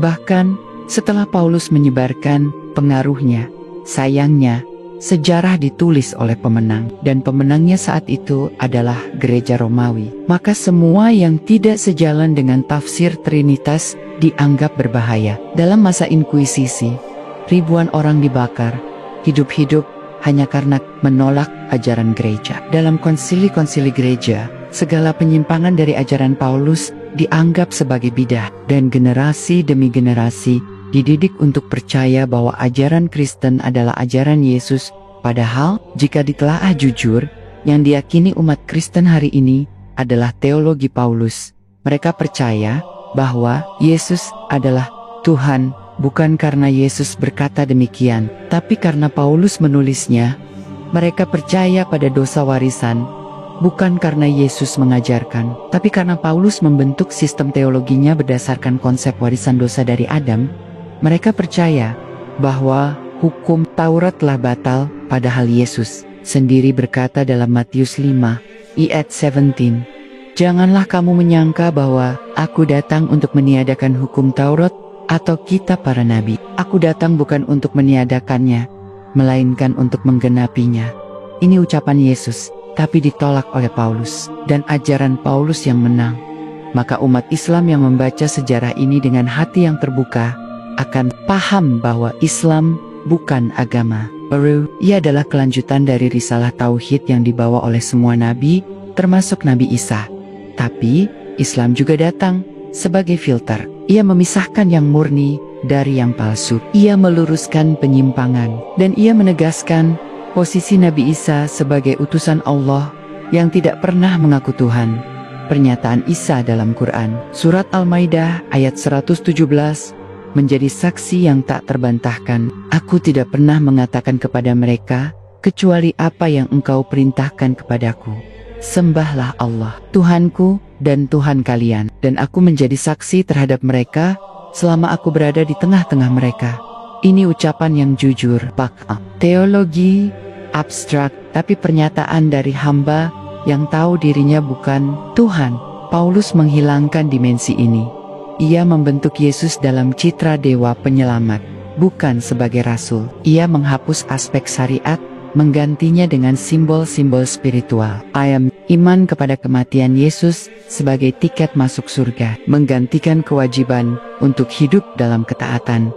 Bahkan setelah Paulus menyebarkan pengaruhnya, sayangnya sejarah ditulis oleh pemenang, dan pemenangnya saat itu adalah Gereja Romawi. Maka semua yang tidak sejalan dengan tafsir Trinitas dianggap berbahaya. Dalam masa inkuisisi, ribuan orang dibakar hidup-hidup hanya karena menolak ajaran gereja. Dalam konsili-konsili gereja, segala penyimpangan dari ajaran Paulus dianggap sebagai bidah, dan generasi demi generasi dididik untuk percaya bahwa ajaran Kristen adalah ajaran Yesus. Padahal, jika ditelaah jujur, yang diyakini umat Kristen hari ini adalah teologi Paulus. Mereka percaya bahwa Yesus adalah Tuhan, bukan karena Yesus berkata demikian, tapi karena Paulus menulisnya. Mereka percaya pada dosa warisan, bukan karena Yesus mengajarkan, tapi karena Paulus membentuk sistem teologinya berdasarkan konsep warisan dosa dari Adam. Mereka percaya bahwa hukum Taurat telah batal, padahal Yesus sendiri berkata dalam Matius 5, ayat 17, "Janganlah kamu menyangka bahwa aku datang untuk meniadakan hukum Taurat atau kitab para nabi. Aku datang bukan untuk meniadakannya, melainkan untuk menggenapinya." Ini ucapan Yesus, tapi ditolak oleh Paulus, dan ajaran Paulus yang menang. Maka umat Islam yang membaca sejarah ini dengan hati yang terbuka akan paham bahwa Islam bukan agama baru. Ia adalah kelanjutan dari risalah tauhid yang dibawa oleh semua nabi, termasuk Nabi Isa. Tapi Islam juga datang sebagai filter. Ia memisahkan yang murni dari yang palsu. Ia meluruskan penyimpangan, dan ia menegaskan posisi Nabi Isa sebagai utusan Allah yang tidak pernah mengaku Tuhan. Pernyataan Isa dalam Quran, Surat Al-Maidah ayat 117, menjadi saksi yang tak terbantahkan. Aku tidak pernah mengatakan kepada mereka, kecuali apa yang engkau perintahkan kepadaku. Sembahlah Allah, Tuhanku dan Tuhan kalian, dan aku menjadi saksi terhadap mereka selama aku berada di tengah-tengah mereka. Ini ucapan yang jujur, teologi abstrak, tapi pernyataan dari hamba yang tahu dirinya bukan Tuhan. Paulus menghilangkan dimensi ini. Ia membentuk Yesus dalam citra dewa penyelamat, bukan sebagai rasul. Ia menghapus aspek syariat, menggantinya dengan simbol-simbol spiritual. Iman kepada kematian Yesus sebagai tiket masuk surga, menggantikan kewajiban untuk hidup dalam ketaatan.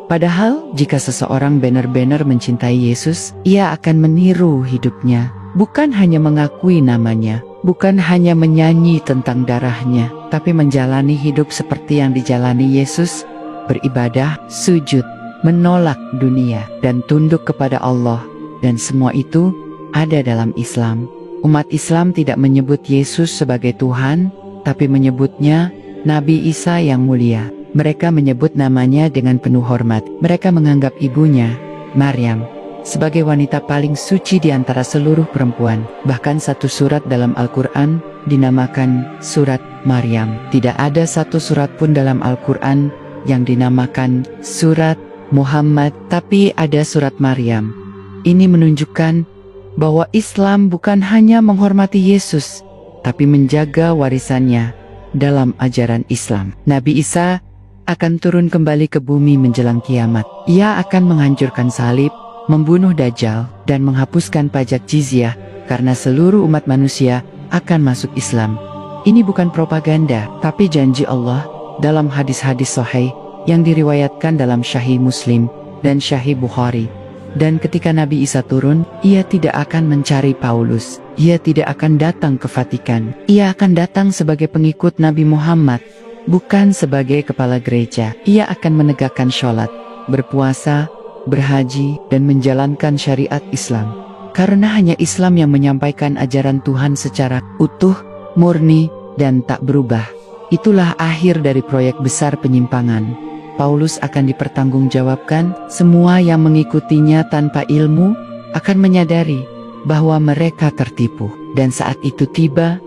Padahal, jika seseorang benar-benar mencintai Yesus, ia akan meniru hidupnya, bukan hanya mengakui namanya, bukan hanya menyanyi tentang darahnya, tapi menjalani hidup seperti yang dijalani Yesus, beribadah, sujud, menolak dunia, dan tunduk kepada Allah. Dan semua itu ada dalam Islam. Umat Islam tidak menyebut Yesus sebagai Tuhan, tapi menyebutnya Nabi Isa yang mulia. Mereka menyebut namanya dengan penuh hormat. Mereka menganggap ibunya, Maryam, sebagai wanita paling suci di antara seluruh perempuan. Bahkan satu surat dalam Al-Quran dinamakan Surat Maryam. Tidak ada satu surat pun dalam Al-Quran yang dinamakan Surat Muhammad, tapi ada Surat Maryam. Ini menunjukkan bahwa Islam bukan hanya menghormati Yesus, tapi menjaga warisannya dalam ajaran Islam. Nabi Isa akan turun kembali ke bumi menjelang kiamat. Ia akan menghancurkan salib, membunuh Dajjal, dan menghapuskan pajak jizyah, karena seluruh umat manusia akan masuk Islam. Ini bukan propaganda, tapi janji Allah dalam hadis-hadis sahih yang diriwayatkan dalam Sahih Muslim dan Sahih Bukhari. Dan ketika Nabi Isa turun, ia tidak akan mencari Paulus. Ia tidak akan datang ke Vatikan. Ia akan datang sebagai pengikut Nabi Muhammad, bukan sebagai kepala gereja. Ia akan menegakkan sholat, berpuasa, berhaji, dan menjalankan syariat Islam. Karena hanya Islam yang menyampaikan ajaran Tuhan secara utuh, murni, dan tak berubah. Itulah akhir dari proyek besar penyimpangan. Paulus akan dipertanggungjawabkan. Semua yang mengikutinya tanpa ilmu akan menyadari bahwa mereka tertipu. Dan saat itu tiba,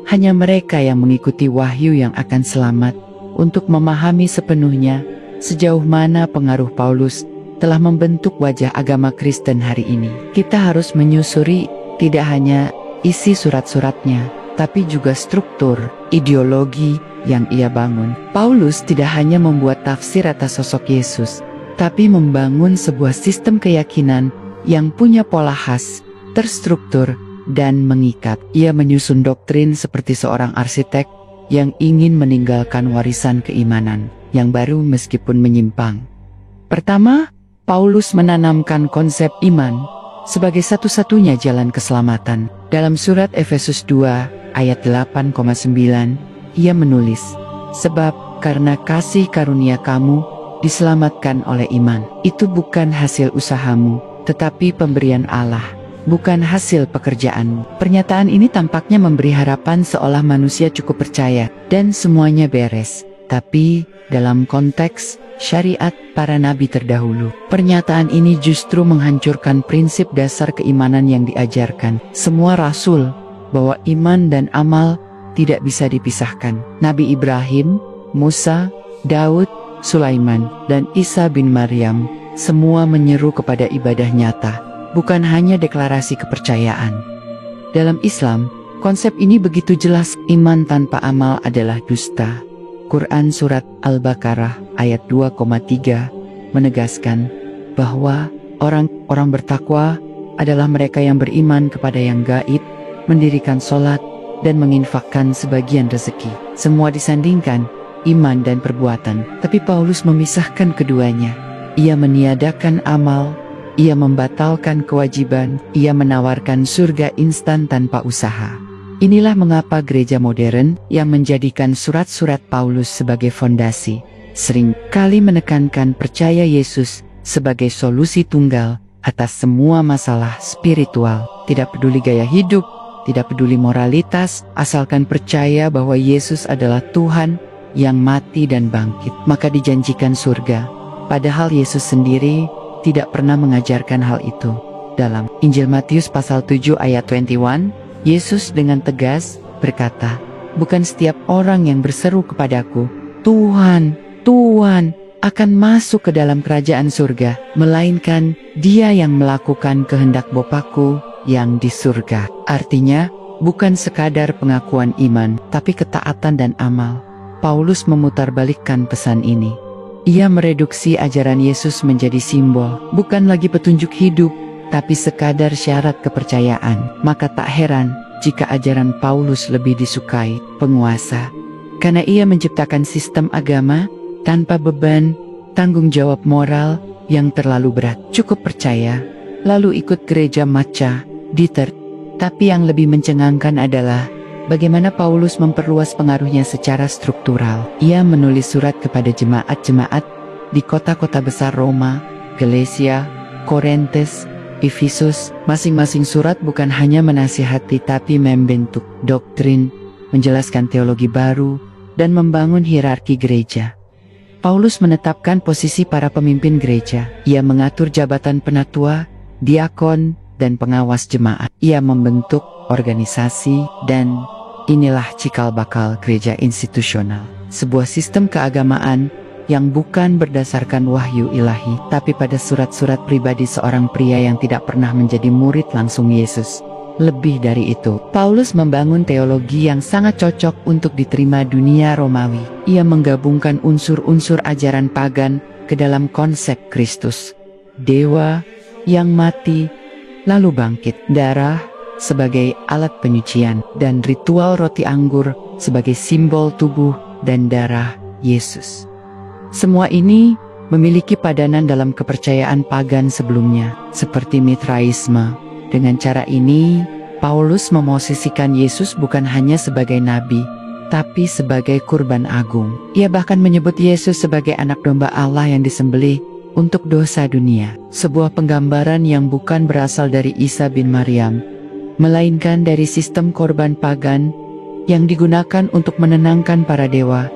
hanya mereka yang mengikuti wahyu yang akan selamat. Untuk memahami sepenuhnya sejauh mana pengaruh Paulus telah membentuk wajah agama Kristen hari ini, kita harus menyusuri tidak hanya isi surat-suratnya, tapi juga struktur, ideologi yang ia bangun. Paulus tidak hanya membuat tafsir atas sosok Yesus, tapi membangun sebuah sistem keyakinan yang punya pola khas, terstruktur, dan mengikat. Ia menyusun doktrin seperti seorang arsitek yang ingin meninggalkan warisan keimanan yang baru meskipun menyimpang. Pertama, Paulus menanamkan konsep iman sebagai satu-satunya jalan keselamatan. Dalam surat Efesus 2 ayat 8,9, ia menulis, "Sebab karena kasih karunia kamu diselamatkan oleh iman. Itu bukan hasil usahamu, tetapi pemberian Allah, bukan hasil pekerjaanmu." Pernyataan ini tampaknya memberi harapan seolah manusia cukup percaya dan semuanya beres. Tapi dalam konteks syariat para nabi terdahulu, pernyataan ini justru menghancurkan prinsip dasar keimanan yang diajarkan semua rasul, bahwa iman dan amal tidak bisa dipisahkan. Nabi Ibrahim, Musa, Daud, Sulaiman, dan Isa bin Maryam semua menyeru kepada ibadah nyata, bukan hanya deklarasi kepercayaan. Dalam Islam, konsep ini begitu jelas. Iman tanpa amal adalah dusta. Quran Surat Al-Baqarah ayat 2,3 menegaskan bahwa orang-orang bertakwa adalah mereka yang beriman kepada yang gaib, mendirikan sholat, dan menginfakkan sebagian rezeki. Semua disandingkan, iman dan perbuatan, tapi Paulus memisahkan keduanya. Ia meniadakan amal, ia membatalkan kewajiban, ia menawarkan surga instan tanpa usaha. Inilah mengapa gereja modern yang menjadikan surat-surat Paulus sebagai fondasi, sering kali menekankan percaya Yesus sebagai solusi tunggal atas semua masalah spiritual. Tidak peduli gaya hidup, tidak peduli moralitas, asalkan percaya bahwa Yesus adalah Tuhan yang mati dan bangkit, maka dijanjikan surga. Padahal Yesus sendiri tidak pernah mengajarkan hal itu. Dalam Injil Matius pasal 7 ayat 21, Yesus dengan tegas berkata, "Bukan setiap orang yang berseru kepadaku, 'Tuhan, Tuhan,' akan masuk ke dalam kerajaan surga, melainkan dia yang melakukan kehendak Bapa-Ku yang di surga." Artinya, bukan sekadar pengakuan iman, tapi ketaatan dan amal. Paulus memutarbalikkan pesan ini. Ia mereduksi ajaran Yesus menjadi simbol, bukan lagi petunjuk hidup, tapi sekadar syarat kepercayaan. Maka tak heran jika ajaran Paulus lebih disukai penguasa, karena ia menciptakan sistem agama tanpa beban tanggung jawab moral yang terlalu berat. Cukup percaya, lalu ikut gereja maca, diter. Tapi yang lebih mencengangkan adalah bagaimana Paulus memperluas pengaruhnya secara struktural. Ia menulis surat kepada jemaat-jemaat di kota-kota besar Roma, Galesia, Korintus, Efesus. Masing-masing surat bukan hanya menasihati tapi membentuk doktrin, menjelaskan teologi baru, dan membangun hierarki gereja. Paulus menetapkan posisi para pemimpin gereja. Ia mengatur jabatan penatua, diakon, dan pengawas jemaat. Ia membentuk organisasi, dan inilah cikal bakal gereja institusional. Sebuah sistem keagamaan yang bukan berdasarkan wahyu ilahi, tapi pada surat-surat pribadi seorang pria yang tidak pernah menjadi murid langsung Yesus. Lebih dari itu, Paulus membangun teologi yang sangat cocok untuk diterima dunia Romawi. Ia menggabungkan unsur-unsur ajaran pagan ke dalam konsep Kristus. Dewa yang mati, lalu bangkit. Darah sebagai alat penyucian, dan ritual roti anggur sebagai simbol tubuh dan darah Yesus. Semua ini memiliki padanan dalam kepercayaan pagan sebelumnya, seperti Mitraisme. Dengan cara ini, Paulus memosisikan Yesus bukan hanya sebagai nabi, tapi sebagai kurban agung. Ia bahkan menyebut Yesus sebagai anak domba Allah yang disembelih untuk dosa dunia. Sebuah penggambaran yang bukan berasal dari Isa bin Maryam, melainkan dari sistem korban pagan yang digunakan untuk menenangkan para dewa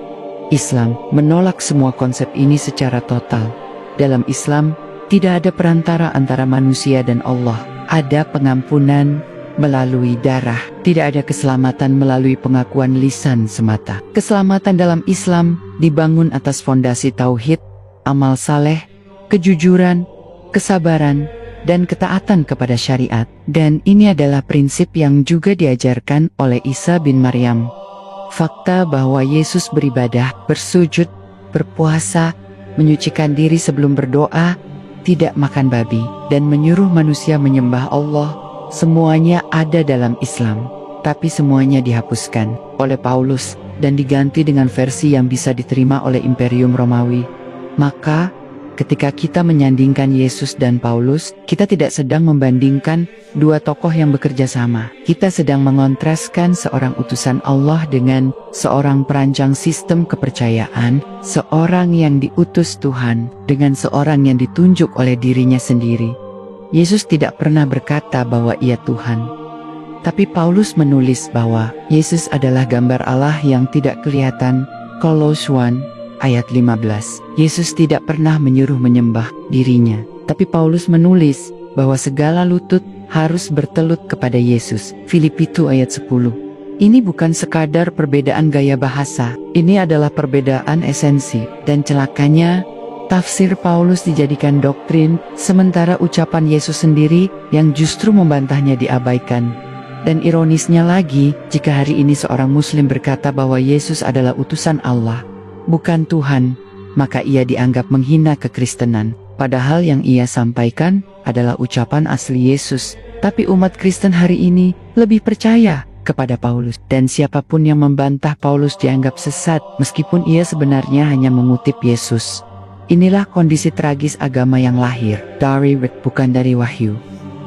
Islam menolak semua konsep ini secara total. Dalam Islam, tidak ada perantara antara manusia dan Allah. Ada pengampunan melalui darah, tidak ada keselamatan melalui pengakuan lisan semata. Keselamatan dalam Islam dibangun atas fondasi tauhid, amal saleh, kejujuran, kesabaran, dan ketaatan kepada syariat. Dan ini adalah prinsip yang juga diajarkan oleh Isa bin Maryam. Fakta bahwa Yesus beribadah, bersujud, berpuasa, menyucikan diri sebelum berdoa, tidak makan babi, dan menyuruh manusia menyembah Allah, semuanya ada dalam Islam. Tapi semuanya dihapuskan oleh Paulus dan diganti dengan versi yang bisa diterima oleh Imperium Romawi. Maka, ketika kita menyandingkan Yesus dan Paulus, kita tidak sedang membandingkan dua tokoh yang bekerja sama. Kita sedang mengontraskan seorang utusan Allah dengan seorang perancang sistem kepercayaan, seorang yang diutus Tuhan dengan seorang yang ditunjuk oleh dirinya sendiri. Yesus tidak pernah berkata bahwa ia Tuhan. Tapi Paulus menulis bahwa Yesus adalah gambar Allah yang tidak kelihatan. Kolose 1 ayat 15. Yesus tidak pernah menyuruh menyembah dirinya. Tapi Paulus menulis bahwa segala lutut harus bertelut kepada Yesus. Filipi 2 ayat 10. Ini bukan sekadar perbedaan gaya bahasa. Ini adalah perbedaan esensi. Dan celakanya, tafsir Paulus dijadikan doktrin, sementara ucapan Yesus sendiri yang justru membantahnya diabaikan. Dan ironisnya lagi, jika hari ini seorang muslim berkata bahwa Yesus adalah utusan Allah, bukan Tuhan, maka ia dianggap menghina kekristenan. Padahal yang ia sampaikan adalah ucapan asli Yesus. Tapi umat Kristen hari ini lebih percaya kepada Paulus. Dan siapapun yang membantah Paulus dianggap sesat, meskipun ia sebenarnya hanya mengutip Yesus. Inilah kondisi tragis agama yang lahir dari bukan dari wahyu.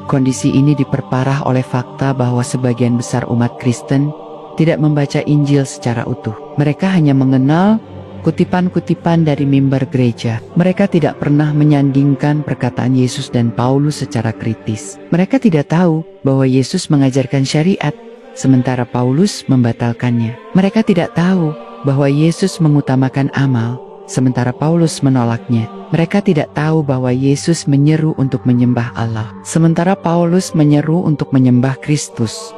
Kondisi ini diperparah oleh fakta bahwa sebagian besar umat Kristen tidak membaca Injil secara utuh. Mereka hanya mengenal kutipan-kutipan dari mimbar gereja. Mereka tidak pernah menyandingkan perkataan Yesus dan Paulus secara kritis. Mereka tidak tahu bahwa Yesus mengajarkan syariat, sementara Paulus membatalkannya. Mereka tidak tahu bahwa Yesus mengutamakan amal, sementara Paulus menolaknya. Mereka tidak tahu bahwa Yesus menyeru untuk menyembah Allah, sementara Paulus menyeru untuk menyembah Kristus.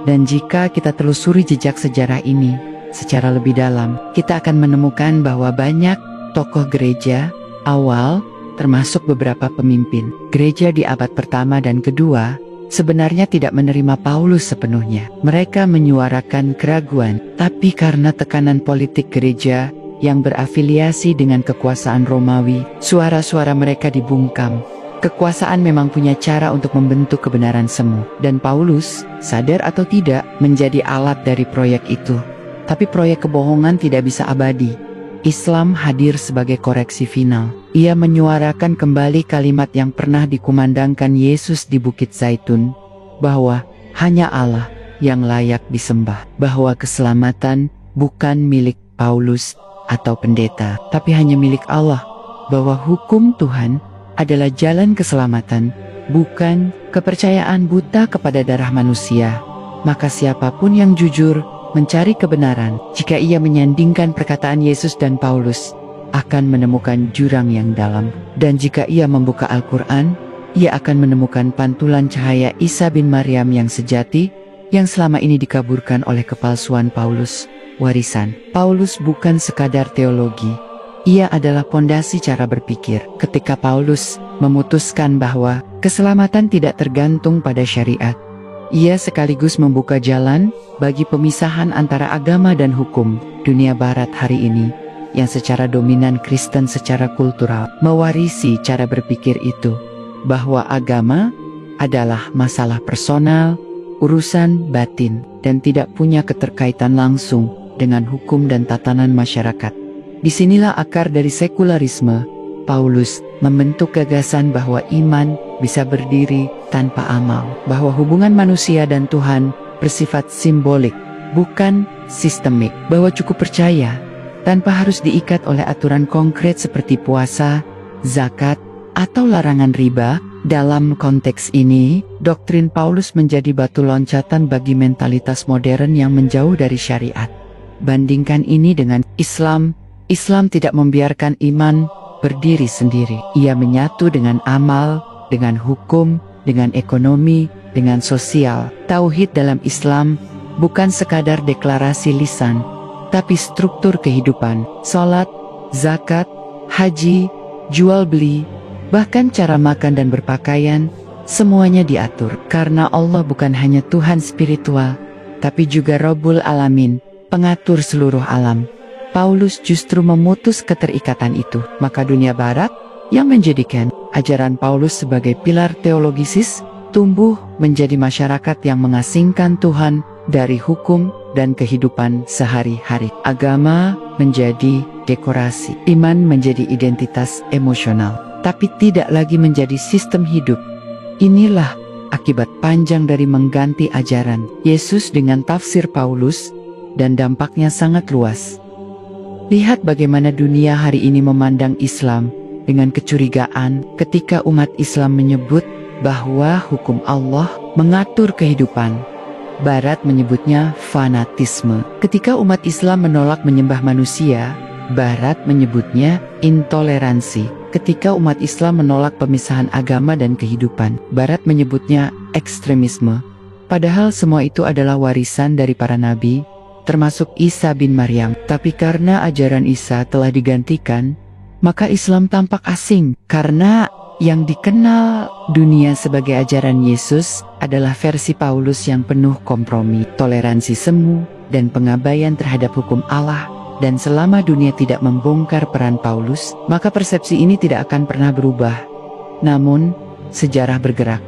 Dan jika kita telusuri jejak sejarah ini secara lebih dalam, kita akan menemukan bahwa banyak tokoh gereja awal, termasuk beberapa pemimpin gereja di abad pertama dan kedua, sebenarnya tidak menerima Paulus sepenuhnya. Mereka menyuarakan keraguan, tapi karena tekanan politik gereja yang berafiliasi dengan kekuasaan Romawi, suara-suara mereka dibungkam. Kekuasaan memang punya cara untuk membentuk kebenaran semu, dan Paulus, sadar atau tidak, menjadi alat dari proyek itu. Tapi proyek kebohongan tidak bisa abadi. Islam hadir sebagai koreksi final. Ia menyuarakan kembali kalimat yang pernah dikumandangkan Yesus di Bukit Zaitun, bahwa hanya Allah yang layak disembah, bahwa keselamatan bukan milik Paulus atau pendeta, tapi hanya milik Allah, bahwa hukum Tuhan adalah jalan keselamatan, bukan kepercayaan buta kepada darah manusia. Maka siapapun yang jujur mencari kebenaran, jika ia menyandingkan perkataan Yesus dan Paulus, akan menemukan jurang yang dalam. Dan jika ia membuka Al-Quran, ia akan menemukan pantulan cahaya Isa bin Maryam yang sejati, yang selama ini dikaburkan oleh kepalsuan Paulus. Warisan Paulus bukan sekadar teologi, ia adalah pondasi cara berpikir. Ketika Paulus memutuskan bahwa keselamatan tidak tergantung pada syariat, ia sekaligus membuka jalan bagi pemisahan antara agama dan hukum. Dunia barat hari ini, yang secara dominan Kristen secara kultural, mewarisi cara berpikir itu, bahwa agama adalah masalah personal, urusan batin, dan tidak punya keterkaitan langsung dengan hukum dan tatanan masyarakat. Disinilah akar dari sekularisme. Paulus membentuk gagasan bahwa iman bisa berdiri tanpa amal, bahwa hubungan manusia dan Tuhan bersifat simbolik, bukan sistemik, bahwa cukup percaya tanpa harus diikat oleh aturan konkret seperti puasa, zakat, atau larangan riba. Dalam konteks ini, doktrin Paulus menjadi batu loncatan bagi mentalitas modern yang menjauh dari syariat. Bandingkan ini dengan Islam. Islam tidak membiarkan iman berdiri sendiri. Ia menyatu dengan amal, dengan hukum, dengan ekonomi, dengan sosial. Tauhid dalam Islam bukan sekadar deklarasi lisan, tapi struktur kehidupan. Salat, zakat, haji, jual beli, bahkan cara makan dan berpakaian, semuanya diatur. Karena Allah bukan hanya Tuhan spiritual, tapi juga Rabbul Alamin, pengatur seluruh alam. Paulus justru memutus keterikatan itu. Maka dunia barat yang menjadikan ajaran Paulus sebagai pilar teologisis tumbuh menjadi masyarakat yang mengasingkan Tuhan dari hukum dan kehidupan sehari-hari. Agama menjadi dekorasi, iman menjadi identitas emosional, tapi tidak lagi menjadi sistem hidup. Inilah akibat panjang dari mengganti ajaran Yesus dengan tafsir Paulus, dan dampaknya sangat luas. Lihat bagaimana dunia hari ini memandang Islam dengan kecurigaan ketika umat Islam menyebut bahwa hukum Allah mengatur kehidupan. Barat menyebutnya fanatisme. Ketika umat Islam menolak menyembah manusia, Barat menyebutnya intoleransi. Ketika umat Islam menolak pemisahan agama dan kehidupan, Barat menyebutnya ekstremisme. Padahal semua itu adalah warisan dari para nabi, termasuk Isa bin Maryam. Tapi karena ajaran Isa telah digantikan, maka Islam tampak asing. Karena yang dikenal dunia sebagai ajaran Yesus adalah versi Paulus yang penuh kompromi, toleransi semu, dan pengabaian terhadap hukum Allah. Dan selama dunia tidak membongkar peran Paulus, maka persepsi ini tidak akan pernah berubah. Namun, sejarah bergerak.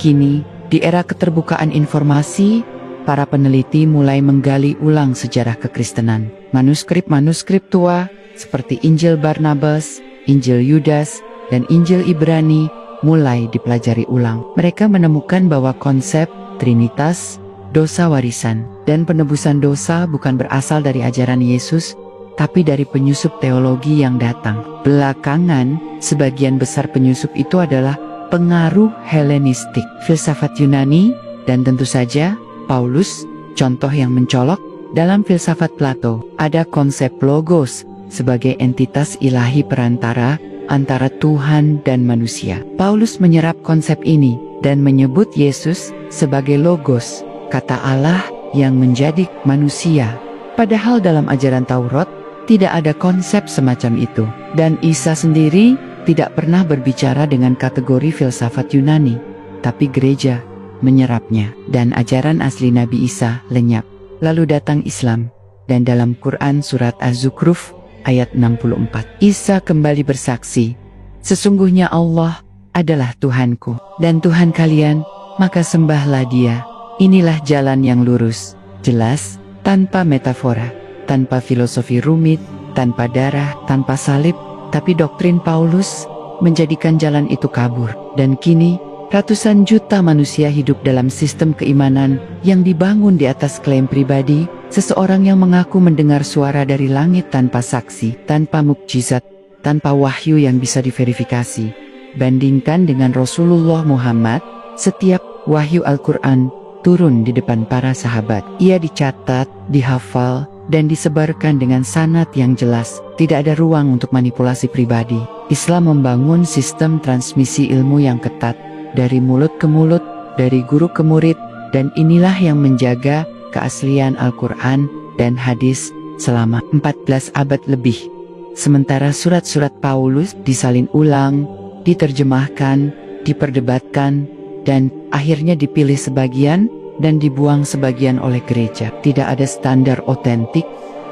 Kini, di era keterbukaan informasi, para peneliti mulai menggali ulang sejarah kekristenan. Manuskrip-manuskrip tua seperti Injil Barnabas, Injil Yudas, dan Injil Ibrani mulai dipelajari ulang. Mereka menemukan bahwa konsep Trinitas, dosa warisan, dan penebusan dosa bukan berasal dari ajaran Yesus, tapi dari penyusup teologi yang datang belakangan. Sebagian besar penyusup itu adalah pengaruh Helenistik, filsafat Yunani, dan tentu saja Paulus, contoh yang mencolok. Dalam filsafat Plato, ada konsep logos sebagai entitas ilahi perantara antara Tuhan dan manusia. Paulus menyerap konsep ini dan menyebut Yesus sebagai logos, kata Allah yang menjadi manusia. Padahal dalam ajaran Taurat tidak ada konsep semacam itu. Dan Isa sendiri tidak pernah berbicara dengan kategori filsafat Yunani, tapi gereja menyerapnya, dan ajaran asli Nabi Isa lenyap. Lalu datang Islam, dan dalam Quran surat Az-Zukhruf ayat 64, Isa kembali bersaksi, sesungguhnya Allah adalah Tuhanku dan Tuhan kalian, maka sembahlah Dia. Inilah jalan yang lurus, jelas, tanpa metafora, tanpa filosofi rumit, tanpa darah, tanpa salib. Tapi doktrin Paulus menjadikan jalan itu kabur, dan kini ratusan juta manusia hidup dalam sistem keimanan yang dibangun di atas klaim pribadi, seseorang yang mengaku mendengar suara dari langit tanpa saksi, tanpa mukjizat, tanpa wahyu yang bisa diverifikasi. Bandingkan dengan Rasulullah Muhammad, setiap wahyu Al-Quran turun di depan para sahabat. Ia dicatat, dihafal, dan disebarkan dengan sanad yang jelas. Tidak ada ruang untuk manipulasi pribadi. Islam membangun sistem transmisi ilmu yang ketat, dari mulut ke mulut, dari guru ke murid, dan inilah yang menjaga keaslian Al-Quran dan hadis selama 14 abad lebih. Sementara surat-surat Paulus disalin ulang, diterjemahkan, diperdebatkan, dan akhirnya dipilih sebagian dan dibuang sebagian oleh gereja. Tidak ada standar otentik,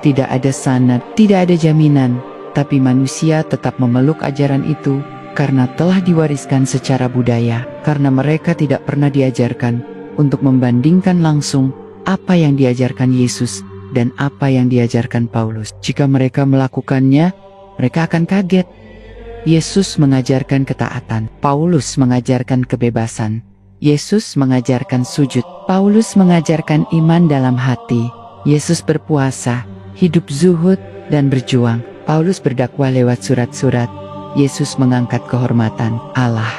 tidak ada sanad, tidak ada jaminan, tapi manusia tetap memeluk ajaran itu karena telah diwariskan secara budaya, karena mereka tidak pernah diajarkan untuk membandingkan langsung apa yang diajarkan Yesus dan apa yang diajarkan Paulus. Jika mereka melakukannya, mereka akan kaget. Yesus mengajarkan ketaatan, Paulus mengajarkan kebebasan. Yesus mengajarkan sujud, Paulus mengajarkan iman dalam hati. Yesus berpuasa, hidup zuhud, dan berjuang. Paulus berdakwah lewat surat-surat. Yesus mengangkat kehormatan Allah.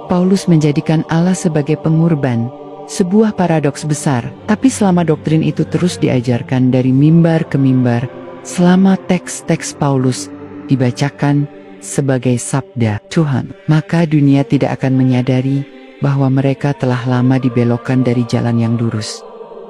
Paulus menjadikan Allah sebagai pengurban, Sebuah paradoks besar, tapi selama doktrin itu terus diajarkan dari mimbar ke mimbar, selama teks-teks Paulus dibacakan sebagai sabda Tuhan, maka dunia tidak akan menyadari bahwa mereka telah lama dibelokkan dari jalan yang lurus.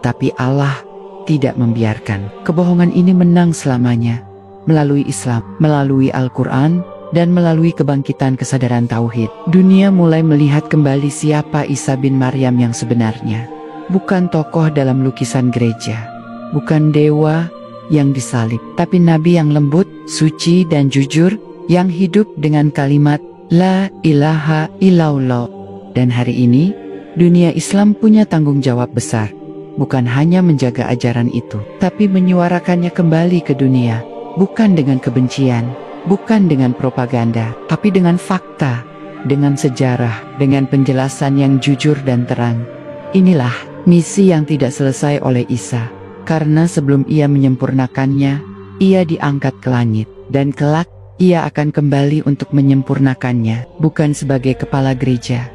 Tapi Allah tidak membiarkan kebohongan ini menang selamanya, melalui Islam, melalui Al-Quran, dan melalui kebangkitan kesadaran tauhid. Dunia mulai melihat kembali siapa Isa bin Maryam yang sebenarnya. Bukan tokoh dalam lukisan gereja, bukan dewa yang disalib, tapi nabi yang lembut, suci dan jujur, yang hidup dengan kalimat La ilaha illallah. Dan hari ini, dunia Islam punya tanggung jawab besar, bukan hanya menjaga ajaran itu, tapi menyuarakannya kembali ke dunia, bukan dengan kebencian, bukan dengan propaganda, tapi dengan fakta, dengan sejarah, dengan penjelasan yang jujur dan terang. Inilah misi yang tidak selesai oleh Isa, karena sebelum ia menyempurnakannya, ia diangkat ke langit, dan kelak ia akan kembali untuk menyempurnakannya, bukan sebagai kepala gereja,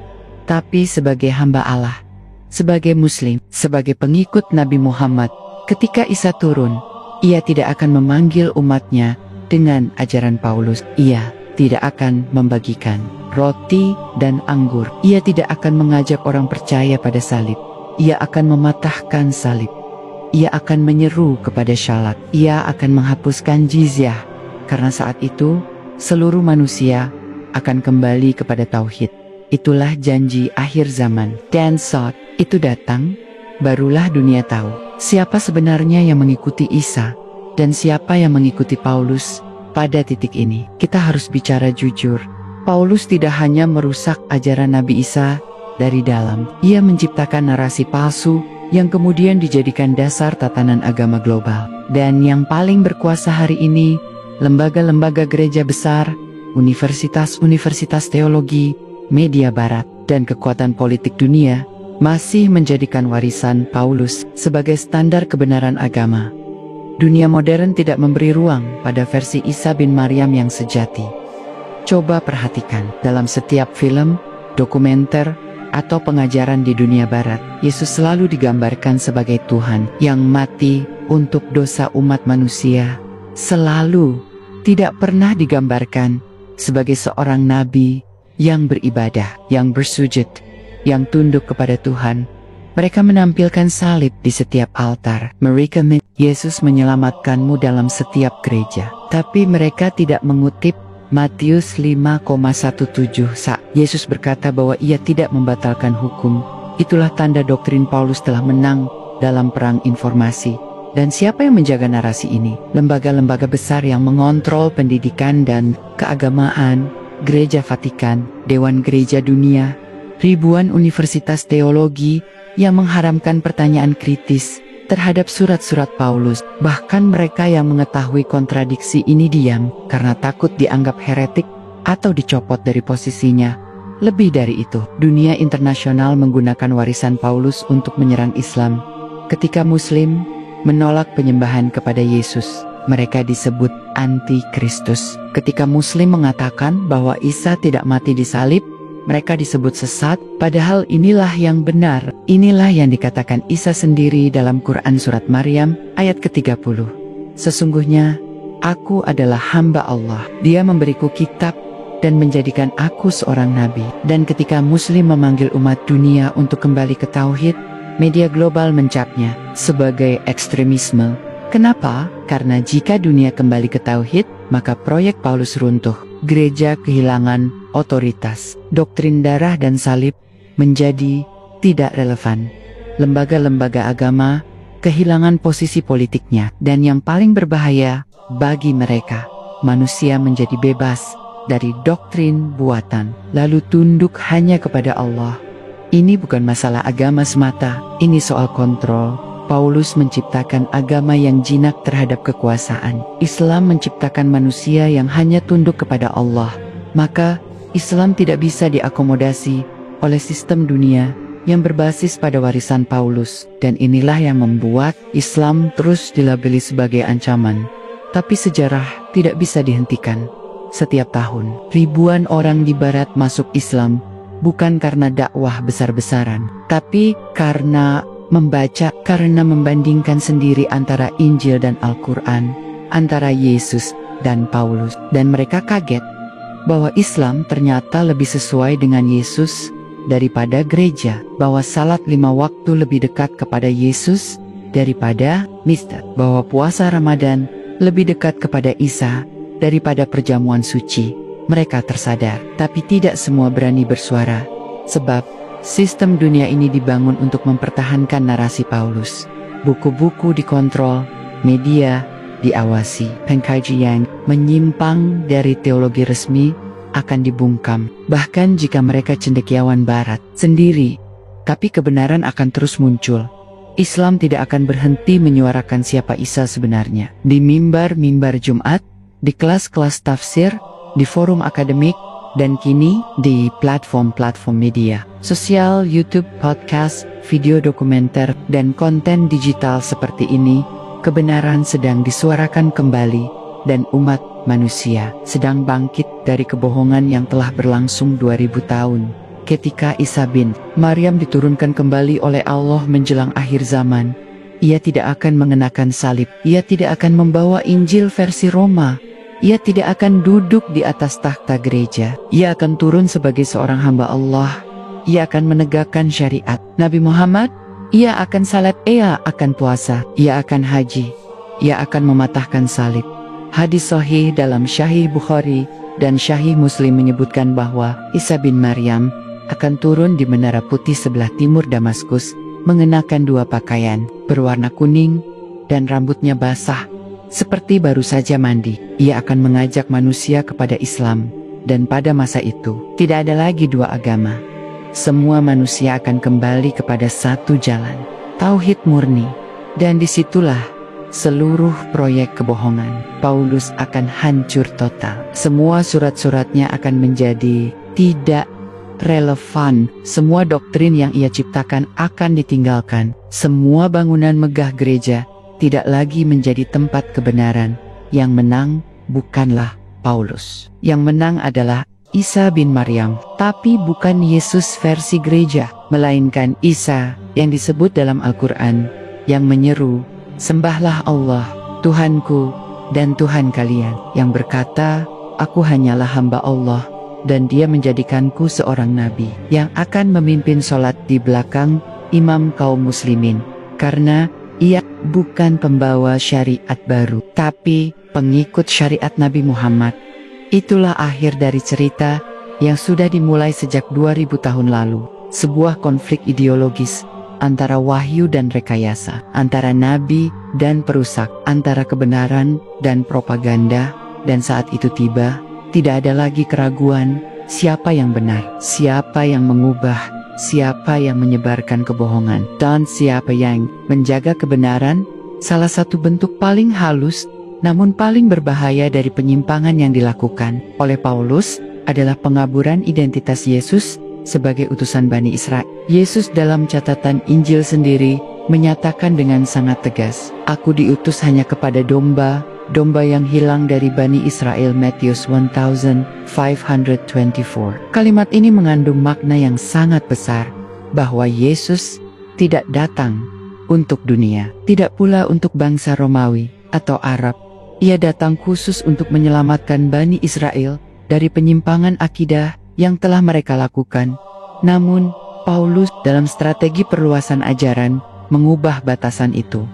tapi sebagai hamba Allah, sebagai Muslim, sebagai pengikut Nabi Muhammad. Ketika Isa turun, ia tidak akan memanggil umatnya dengan ajaran Paulus. Ia tidak akan membagikan roti dan anggur. Ia tidak akan mengajak orang percaya pada salib. Ia akan mematahkan salib. Ia akan menyeru kepada syalat. Ia akan menghapuskan jizyah. Karena saat itu, seluruh manusia akan kembali kepada tauhid. Itulah janji akhir zaman. Dan saat itu datang, barulah dunia tahu siapa sebenarnya yang mengikuti Isa dan siapa yang mengikuti Paulus. Pada titik ini, kita harus bicara jujur. Paulus tidak hanya merusak ajaran Nabi Isa dari dalam. Ia menciptakan narasi palsu yang kemudian dijadikan dasar tatanan agama global. Dan yang paling berkuasa hari ini, lembaga-lembaga gereja besar, universitas-universitas teologi, media barat, dan kekuatan politik dunia masih menjadikan warisan Paulus sebagai standar kebenaran agama. Dunia modern tidak memberi ruang pada versi Isa bin Maryam yang sejati. Coba perhatikan, dalam setiap film, dokumenter, atau pengajaran di dunia barat, Yesus selalu digambarkan sebagai Tuhan yang mati untuk dosa umat manusia. Selalu, tidak pernah digambarkan sebagai seorang nabi yang beribadah, yang bersujud, yang tunduk kepada Tuhan. Mereka menampilkan salib di setiap altar. Mereka Yesus menyelamatkanmu dalam setiap gereja. Tapi mereka tidak mengutip Matius 5,17 saat Yesus berkata bahwa ia tidak membatalkan hukum. Itulah tanda doktrin Paulus telah menang dalam perang informasi. Dan siapa yang menjaga narasi ini? Lembaga-lembaga besar yang mengontrol pendidikan dan keagamaan, Gereja Vatikan, Dewan Gereja Dunia, ribuan universitas teologi yang mengharamkan pertanyaan kritis terhadap surat-surat Paulus. Bahkan mereka yang mengetahui kontradiksi ini diam karena takut dianggap heretik atau dicopot dari posisinya. Lebih dari itu, dunia internasional menggunakan warisan Paulus untuk menyerang Islam. Ketika Muslim menolak penyembahan kepada Yesus, mereka disebut anti-Kristus. Ketika Muslim mengatakan bahwa Isa tidak mati di salib, mereka disebut sesat, padahal inilah yang benar. Inilah yang dikatakan Isa sendiri dalam Quran Surat Maryam ayat ke-30. Sesungguhnya, aku adalah hamba Allah. Dia memberiku kitab dan menjadikan aku seorang nabi. Dan ketika Muslim memanggil umat dunia untuk kembali ke tauhid, media global mencapnya sebagai ekstremisme. Kenapa? Karena jika dunia kembali ke tauhid, maka proyek Paulus runtuh. Gereja kehilangan otoritas. Doktrin darah dan salib menjadi tidak relevan. Lembaga-lembaga agama kehilangan posisi politiknya. Dan yang paling berbahaya bagi mereka, manusia menjadi bebas dari doktrin buatan, lalu tunduk hanya kepada Allah. Ini bukan masalah agama semata, ini soal kontrol. Paulus menciptakan agama yang jinak terhadap kekuasaan. Islam menciptakan manusia yang hanya tunduk kepada Allah. Maka, Islam tidak bisa diakomodasi oleh sistem dunia yang berbasis pada warisan Paulus. Dan inilah yang membuat Islam terus dilabeli sebagai ancaman. Tapi sejarah tidak bisa dihentikan. Setiap tahun, ribuan orang di barat masuk Islam bukan karena dakwah besar-besaran, tapi karena membandingkan sendiri antara Injil dan Al-Quran, antara Yesus dan Paulus. Dan mereka kaget bahwa Islam ternyata lebih sesuai dengan Yesus daripada gereja, bahwa salat 5 waktu lebih dekat kepada Yesus daripada Mister, bahwa puasa Ramadan lebih dekat kepada Isa daripada perjamuan suci. Mereka tersadar, tapi tidak semua berani bersuara, sebab sistem dunia ini dibangun untuk mempertahankan narasi Paulus. Buku-buku dikontrol, media diawasi, pengkajian menyimpang dari teologi resmi akan dibungkam. Bahkan jika mereka cendekiawan barat sendiri, tapi kebenaran akan terus muncul. Islam tidak akan berhenti menyuarakan siapa Isa sebenarnya. Di mimbar-mimbar Jumat, di kelas-kelas tafsir, di forum akademik, dan kini di platform-platform media sosial, YouTube, podcast, video dokumenter, dan konten digital seperti ini. Kebenaran sedang disuarakan kembali, dan umat manusia sedang bangkit dari kebohongan yang telah berlangsung 2000 tahun. Ketika Isa bin Maryam diturunkan kembali oleh Allah menjelang akhir zaman, ia tidak akan mengenakan salib, ia tidak akan membawa Injil versi Roma, ia tidak akan duduk di atas takhta gereja, ia akan turun sebagai seorang hamba Allah, ia akan menegakkan syariat Nabi Muhammad, ia akan salat, ia akan puasa, ia akan haji, ia akan mematahkan salib. Hadis sahih dalam Sahih Bukhari dan Sahih Muslim menyebutkan bahwa Isa bin Maryam akan turun di Menara Putih sebelah timur Damaskus, mengenakan 2 pakaian berwarna kuning dan rambutnya basah seperti baru saja mandi. Ia akan mengajak manusia kepada Islam, dan pada masa itu tidak ada lagi 2 agama. Semua manusia akan kembali kepada satu jalan, tauhid murni, dan disitulah seluruh proyek kebohongan Paulus akan hancur total. Semua surat-suratnya akan menjadi tidak relevan, semua doktrin yang ia ciptakan akan ditinggalkan, semua bangunan megah gereja tidak lagi menjadi tempat kebenaran. Yang menang bukanlah Paulus, yang menang adalah Isa bin Maryam, tapi bukan Yesus versi gereja, melainkan Isa yang disebut dalam Al-Quran, yang menyeru, "Sembahlah Allah, Tuhanku dan Tuhan kalian," yang berkata, "Aku hanyalah hamba Allah, dan Dia menjadikanku seorang nabi yang akan memimpin sholat di belakang imam kaum muslimin, karena ia bukan pembawa syariat baru, tapi pengikut syariat Nabi Muhammad." Itulah akhir dari cerita yang sudah dimulai sejak 2000 tahun lalu. Sebuah konflik ideologis antara wahyu dan rekayasa, antara nabi dan perusak, antara kebenaran dan propaganda. Dan saat itu tiba, tidak ada lagi keraguan siapa yang benar, siapa yang mengubah, siapa yang menyebarkan kebohongan, dan siapa yang menjaga kebenaran. Salah satu bentuk paling halus namun paling berbahaya dari penyimpangan yang dilakukan oleh Paulus adalah pengaburan identitas Yesus sebagai utusan Bani Israel. Yesus dalam catatan Injil sendiri menyatakan dengan sangat tegas, "Aku diutus hanya kepada domba yang hilang dari Bani Israel." Matius 1524. Kalimat ini mengandung makna yang sangat besar, bahwa Yesus tidak datang untuk dunia, tidak pula untuk bangsa Romawi atau Arab. Ia datang khusus untuk menyelamatkan Bani Israel dari penyimpangan akidah yang telah mereka lakukan. Namun, Paulus dalam strategi perluasan ajaran mengubah batasan itu.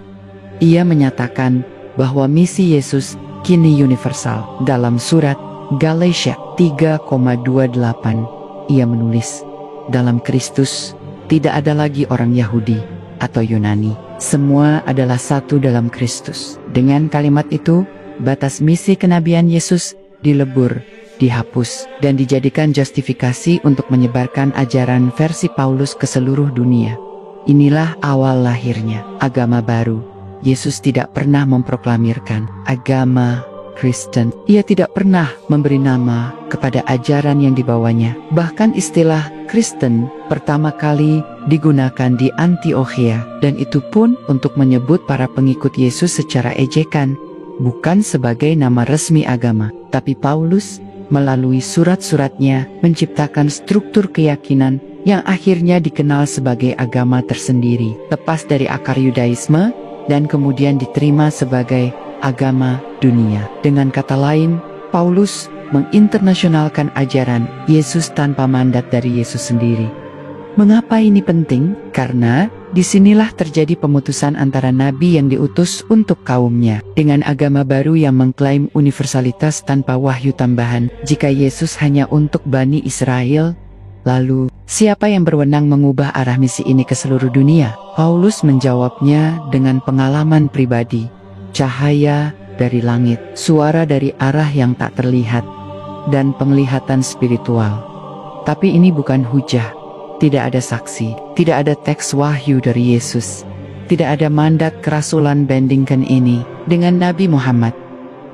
Ia menyatakan bahwa misi Yesus kini universal. Dalam surat Galatia 3,28, ia menulis, "Dalam Kristus tidak ada lagi orang Yahudi atau Yunani. Semua adalah satu dalam Kristus." Dengan kalimat itu, batas misi kenabian Yesus dilebur, dihapus, dan dijadikan justifikasi untuk menyebarkan ajaran versi Paulus ke seluruh dunia. Inilah awal lahirnya agama baru. Yesus tidak pernah memproklamirkan agama Kristen. Ia tidak pernah memberi nama kepada ajaran yang dibawanya. Bahkan istilah Kristen pertama kali digunakan di Antiokhia, dan itu pun untuk menyebut para pengikut Yesus secara ejekan, bukan sebagai nama resmi agama. Tapi Paulus melalui surat-suratnya menciptakan struktur keyakinan yang akhirnya dikenal sebagai agama tersendiri, lepas dari akar Yudaisme dan kemudian diterima sebagai agama dunia. Dengan kata lain, Paulus menginternasionalkan ajaran Yesus tanpa mandat dari Yesus sendiri. Mengapa ini penting? Karena disinilah terjadi pemutusan antara nabi yang diutus untuk kaumnya dengan agama baru yang mengklaim universalitas tanpa wahyu tambahan. Jika Yesus hanya untuk Bani Israel, lalu siapa yang berwenang mengubah arah misi ini ke seluruh dunia? Paulus menjawabnya dengan pengalaman pribadi, cahaya dari langit, suara dari arah yang tak terlihat, dan penglihatan spiritual. Tapi ini bukan hujah. Tidak ada saksi, tidak ada teks wahyu dari Yesus, tidak ada mandat kerasulan. Bandingkan ini dengan Nabi Muhammad.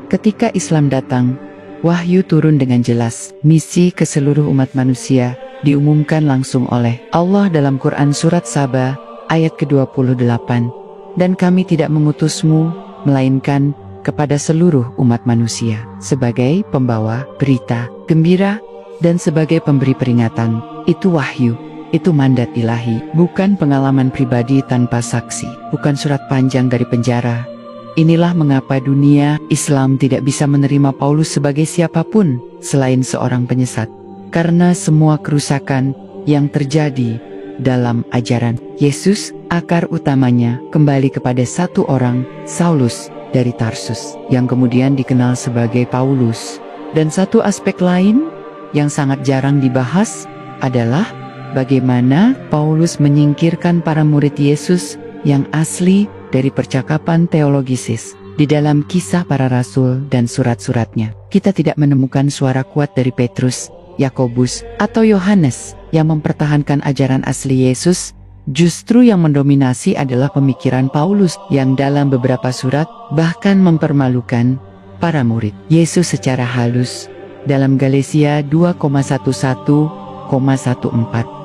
Ketika Islam datang, wahyu turun dengan jelas. Misi ke seluruh umat manusia diumumkan langsung oleh Allah dalam Quran Surat Saba ayat ke-28. Dan kami tidak mengutusmu, melainkan kepada seluruh umat manusia, sebagai pembawa berita gembira dan sebagai pemberi peringatan. Itu wahyu. Itu mandat ilahi, bukan pengalaman pribadi tanpa saksi, bukan surat panjang dari penjara. Inilah mengapa dunia Islam tidak bisa menerima Paulus sebagai siapapun selain seorang penyesat. Karena semua kerusakan yang terjadi dalam ajaran Yesus, akar utamanya kembali kepada satu orang, Saulus dari Tarsus, yang kemudian dikenal sebagai Paulus. Dan satu aspek lain yang sangat jarang dibahas adalah bagaimana Paulus menyingkirkan para murid Yesus yang asli dari percakapan teologisis di dalam Kisah Para Rasul dan surat-suratnya. Kita tidak menemukan suara kuat dari Petrus, Yakobus, atau Yohanes yang mempertahankan ajaran asli Yesus. Justru yang mendominasi adalah pemikiran Paulus yang dalam beberapa surat bahkan mempermalukan para murid Yesus secara halus. Dalam Galatia 2,11-14,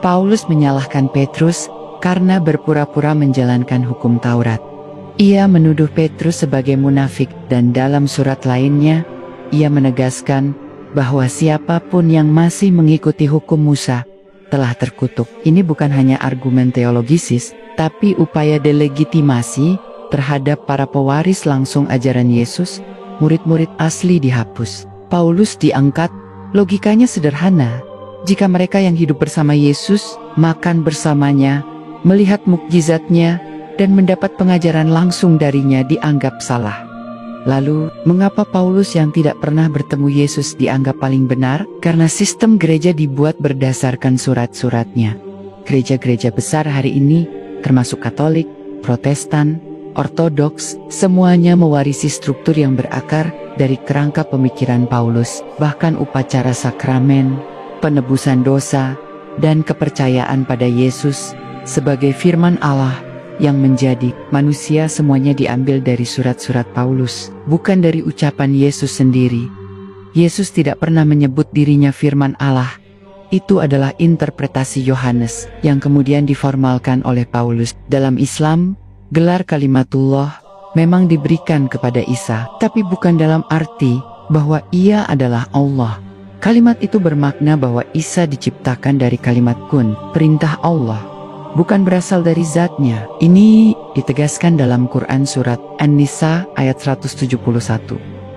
Paulus menyalahkan Petrus karena berpura-pura menjalankan hukum Taurat. Ia menuduh Petrus sebagai munafik, dan dalam surat lainnya, ia menegaskan bahwa siapapun yang masih mengikuti hukum Musa telah terkutuk. Ini bukan hanya argumen teologisis, tapi upaya delegitimasi terhadap para pewaris langsung ajaran Yesus. Murid-murid asli dihapus, Paulus diangkat. Logikanya sederhana. Jika mereka yang hidup bersama Yesus, makan bersamanya, melihat mukjizatnya, dan mendapat pengajaran langsung darinya dianggap salah. Lalu, mengapa Paulus yang tidak pernah bertemu Yesus dianggap paling benar? Karena sistem gereja dibuat berdasarkan surat-suratnya. Gereja-gereja besar hari ini, termasuk Katolik, Protestan, Ortodoks, semuanya mewarisi struktur yang berakar dari kerangka pemikiran Paulus. Bahkan upacara sakramen, penebusan dosa, dan kepercayaan pada Yesus sebagai firman Allah yang menjadi manusia semuanya diambil dari surat-surat Paulus, bukan dari ucapan Yesus sendiri. Yesus tidak pernah menyebut dirinya firman Allah. Itu adalah interpretasi Yohanes yang kemudian diformalkan oleh Paulus. Dalam Islam, gelar Kalimatullah memang diberikan kepada Isa, tapi bukan dalam arti bahwa ia adalah Allah. Kalimat itu bermakna bahwa Isa diciptakan dari kalimat kun, perintah Allah, bukan berasal dari zatnya. Ini ditegaskan dalam Quran Surat An-Nisa ayat 171.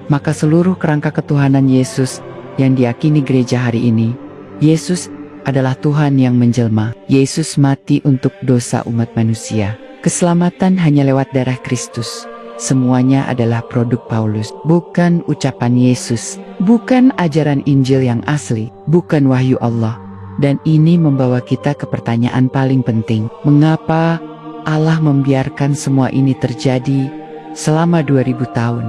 Maka seluruh kerangka ketuhanan Yesus yang diyakini gereja hari ini, Yesus adalah Tuhan yang menjelma. Yesus mati untuk dosa umat manusia. Keselamatan hanya lewat darah Kristus. Semuanya adalah produk Paulus, bukan ucapan Yesus, bukan ajaran Injil yang asli, bukan wahyu Allah. Dan ini membawa kita ke pertanyaan paling penting. Mengapa Allah membiarkan semua ini terjadi selama 2000 tahun?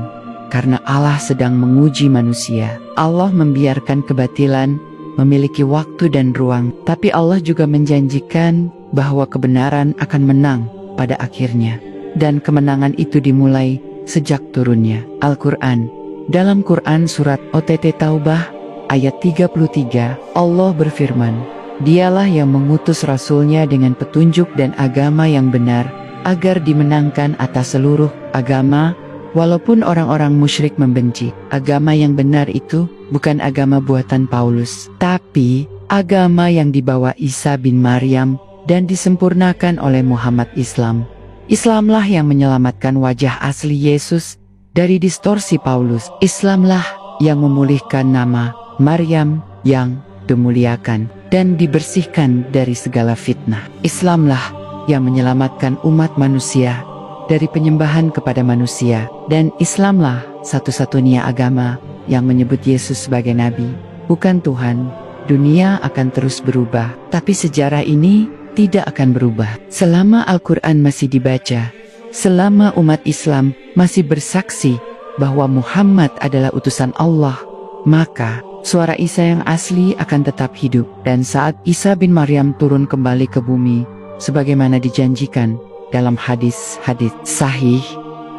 Karena Allah sedang menguji manusia. Allah membiarkan kebatilan memiliki waktu dan ruang, tapi Allah juga menjanjikan bahwa kebenaran akan menang pada akhirnya. Dan kemenangan itu dimulai sejak turunnya Al-Quran. Dalam Quran Surat OTT Taubah ayat 33, Allah berfirman, Dialah yang mengutus Rasulnya dengan petunjuk dan agama yang benar, agar dimenangkan atas seluruh agama, walaupun orang-orang musyrik membenci. Agama yang benar itu bukan agama buatan Paulus, tapi agama yang dibawa Isa bin Maryam dan disempurnakan oleh Muhammad Islam. Islamlah yang menyelamatkan wajah asli Yesus dari distorsi Paulus. Islamlah yang memulihkan nama Maryam yang dimuliakan dan dibersihkan dari segala fitnah. Islamlah yang menyelamatkan umat manusia dari penyembahan kepada manusia. Dan Islamlah satu-satunya agama yang menyebut Yesus sebagai Nabi, bukan Tuhan. Dunia akan terus berubah, tapi sejarah ini tidak akan berubah. Selama Al-Quran masih dibaca, selama umat Islam masih bersaksi bahwa Muhammad adalah utusan Allah, maka suara Isa yang asli akan tetap hidup. Dan saat Isa bin Maryam turun kembali ke bumi, sebagaimana dijanjikan dalam hadis-hadis sahih,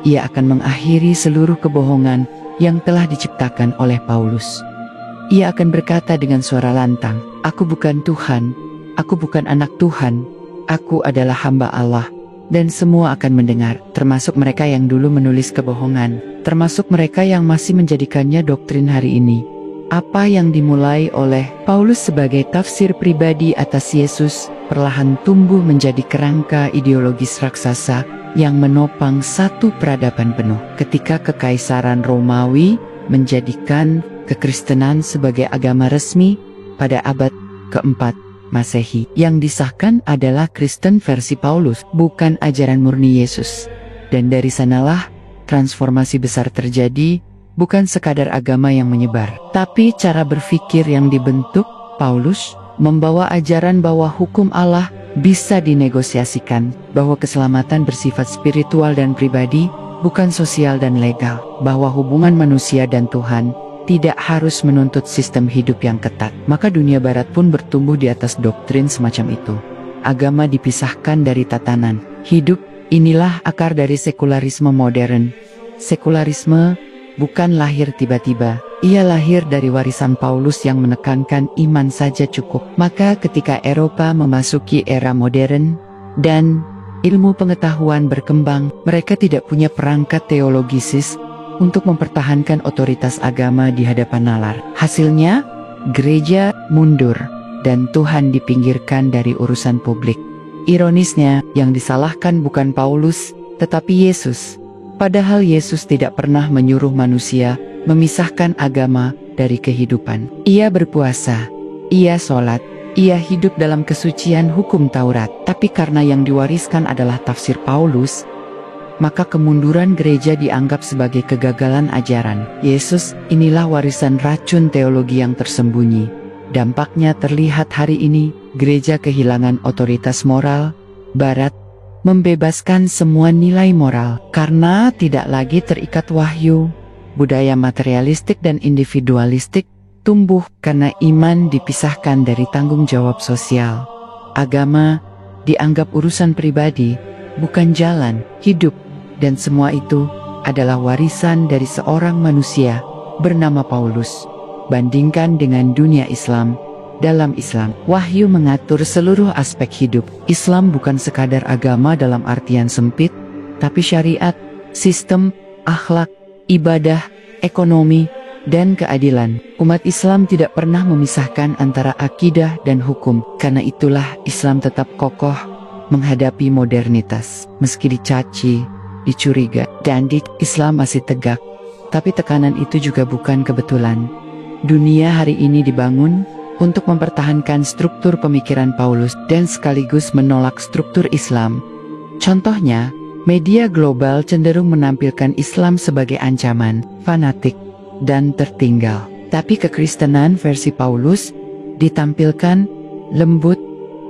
ia akan mengakhiri seluruh kebohongan yang telah diciptakan oleh Paulus. Ia akan berkata dengan suara lantang, "Aku bukan Tuhan, aku bukan anak Tuhan, aku adalah hamba Allah." Dan semua akan mendengar, termasuk mereka yang dulu menulis kebohongan, termasuk mereka yang masih menjadikannya doktrin hari ini. Apa yang dimulai oleh Paulus sebagai tafsir pribadi atas Yesus, perlahan tumbuh menjadi kerangka ideologis raksasa yang menopang satu peradaban penuh. Ketika Kekaisaran Romawi menjadikan kekristenan sebagai agama resmi pada abad keempat Masehi, yang disahkan adalah Kristen versi Paulus, bukan ajaran murni Yesus. Dan dari sanalah transformasi besar terjadi, bukan sekadar agama yang menyebar, tapi cara berpikir yang dibentuk. Paulus membawa ajaran bahwa hukum Allah bisa dinegosiasikan, bahwa keselamatan bersifat spiritual dan pribadi, bukan sosial dan legal, bahwa hubungan manusia dan Tuhan tidak harus menuntut sistem hidup yang ketat. Maka dunia barat pun bertumbuh di atas doktrin semacam itu. Agama dipisahkan dari tatanan hidup. Inilah akar dari sekularisme modern. Sekularisme bukan lahir tiba-tiba. Ia lahir dari warisan Paulus yang menekankan iman saja cukup. Maka ketika Eropa memasuki era modern dan ilmu pengetahuan berkembang, mereka tidak punya perangkat teologisis untuk mempertahankan otoritas agama di hadapan nalar. Hasilnya, gereja mundur dan Tuhan dipinggirkan dari urusan publik. Ironisnya, yang disalahkan bukan Paulus, tetapi Yesus. Padahal Yesus tidak pernah menyuruh manusia memisahkan agama dari kehidupan. Ia berpuasa, ia sholat, ia hidup dalam kesucian hukum Taurat. Tapi karena yang diwariskan adalah tafsir Paulus, maka kemunduran gereja dianggap sebagai kegagalan ajaran. Yesus, inilah warisan racun teologi yang tersembunyi. Dampaknya terlihat hari ini, gereja kehilangan otoritas moral. Barat membebaskan semua nilai moral karena tidak lagi terikat wahyu. Budaya materialistik dan individualistik tumbuh karena iman dipisahkan dari tanggung jawab sosial. Agama dianggap urusan pribadi, bukan jalan hidup. Dan semua itu adalah warisan dari seorang manusia bernama Paulus. Bandingkan dengan dunia Islam. Dalam Islam, wahyu mengatur seluruh aspek hidup. Islam bukan sekadar agama dalam artian sempit, tapi syariat, sistem, akhlak, ibadah, ekonomi, dan keadilan. Umat Islam tidak pernah memisahkan antara akidah dan hukum. Karena itulah Islam tetap kokoh menghadapi modernitas. Meski dicaci, dicuriga, dan Islam masih tegak. Tapi tekanan itu juga bukan kebetulan. Dunia hari ini dibangun untuk mempertahankan struktur pemikiran Paulus dan sekaligus menolak struktur Islam. Contohnya, media global cenderung menampilkan Islam sebagai ancaman, fanatik, dan tertinggal. Tapi kekristenan versi Paulus ditampilkan lembut,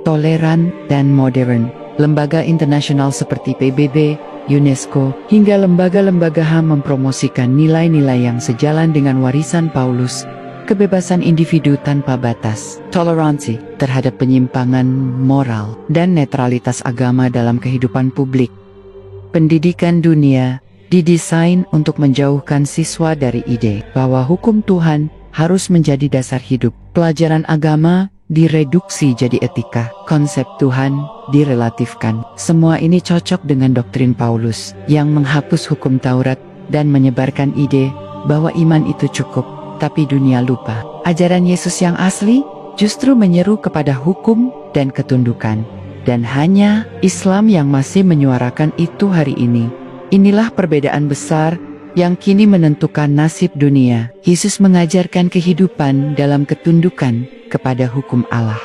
toleran, dan modern. Lembaga internasional seperti PBB, UNESCO, hingga lembaga-lembaga HAM mempromosikan nilai-nilai yang sejalan dengan warisan Paulus. Kebebasan individu tanpa batas, toleransi terhadap penyimpangan moral, dan netralitas agama dalam kehidupan publik. Pendidikan dunia didesain untuk menjauhkan siswa dari ide bahwa hukum Tuhan harus menjadi dasar hidup. Pelajaran agama direduksi jadi etika, konsep Tuhan direlatifkan. Semua ini cocok dengan doktrin Paulus yang menghapus hukum Taurat dan menyebarkan ide bahwa iman itu cukup. tapi dunia lupa. Ajaran Yesus yang asli justru menyeru kepada hukum dan ketundukan. Dan hanya Islam yang masih menyuarakan itu hari ini. Inilah perbedaan besar yang kini menentukan nasib dunia. Yesus mengajarkan kehidupan dalam ketundukan kepada hukum Allah.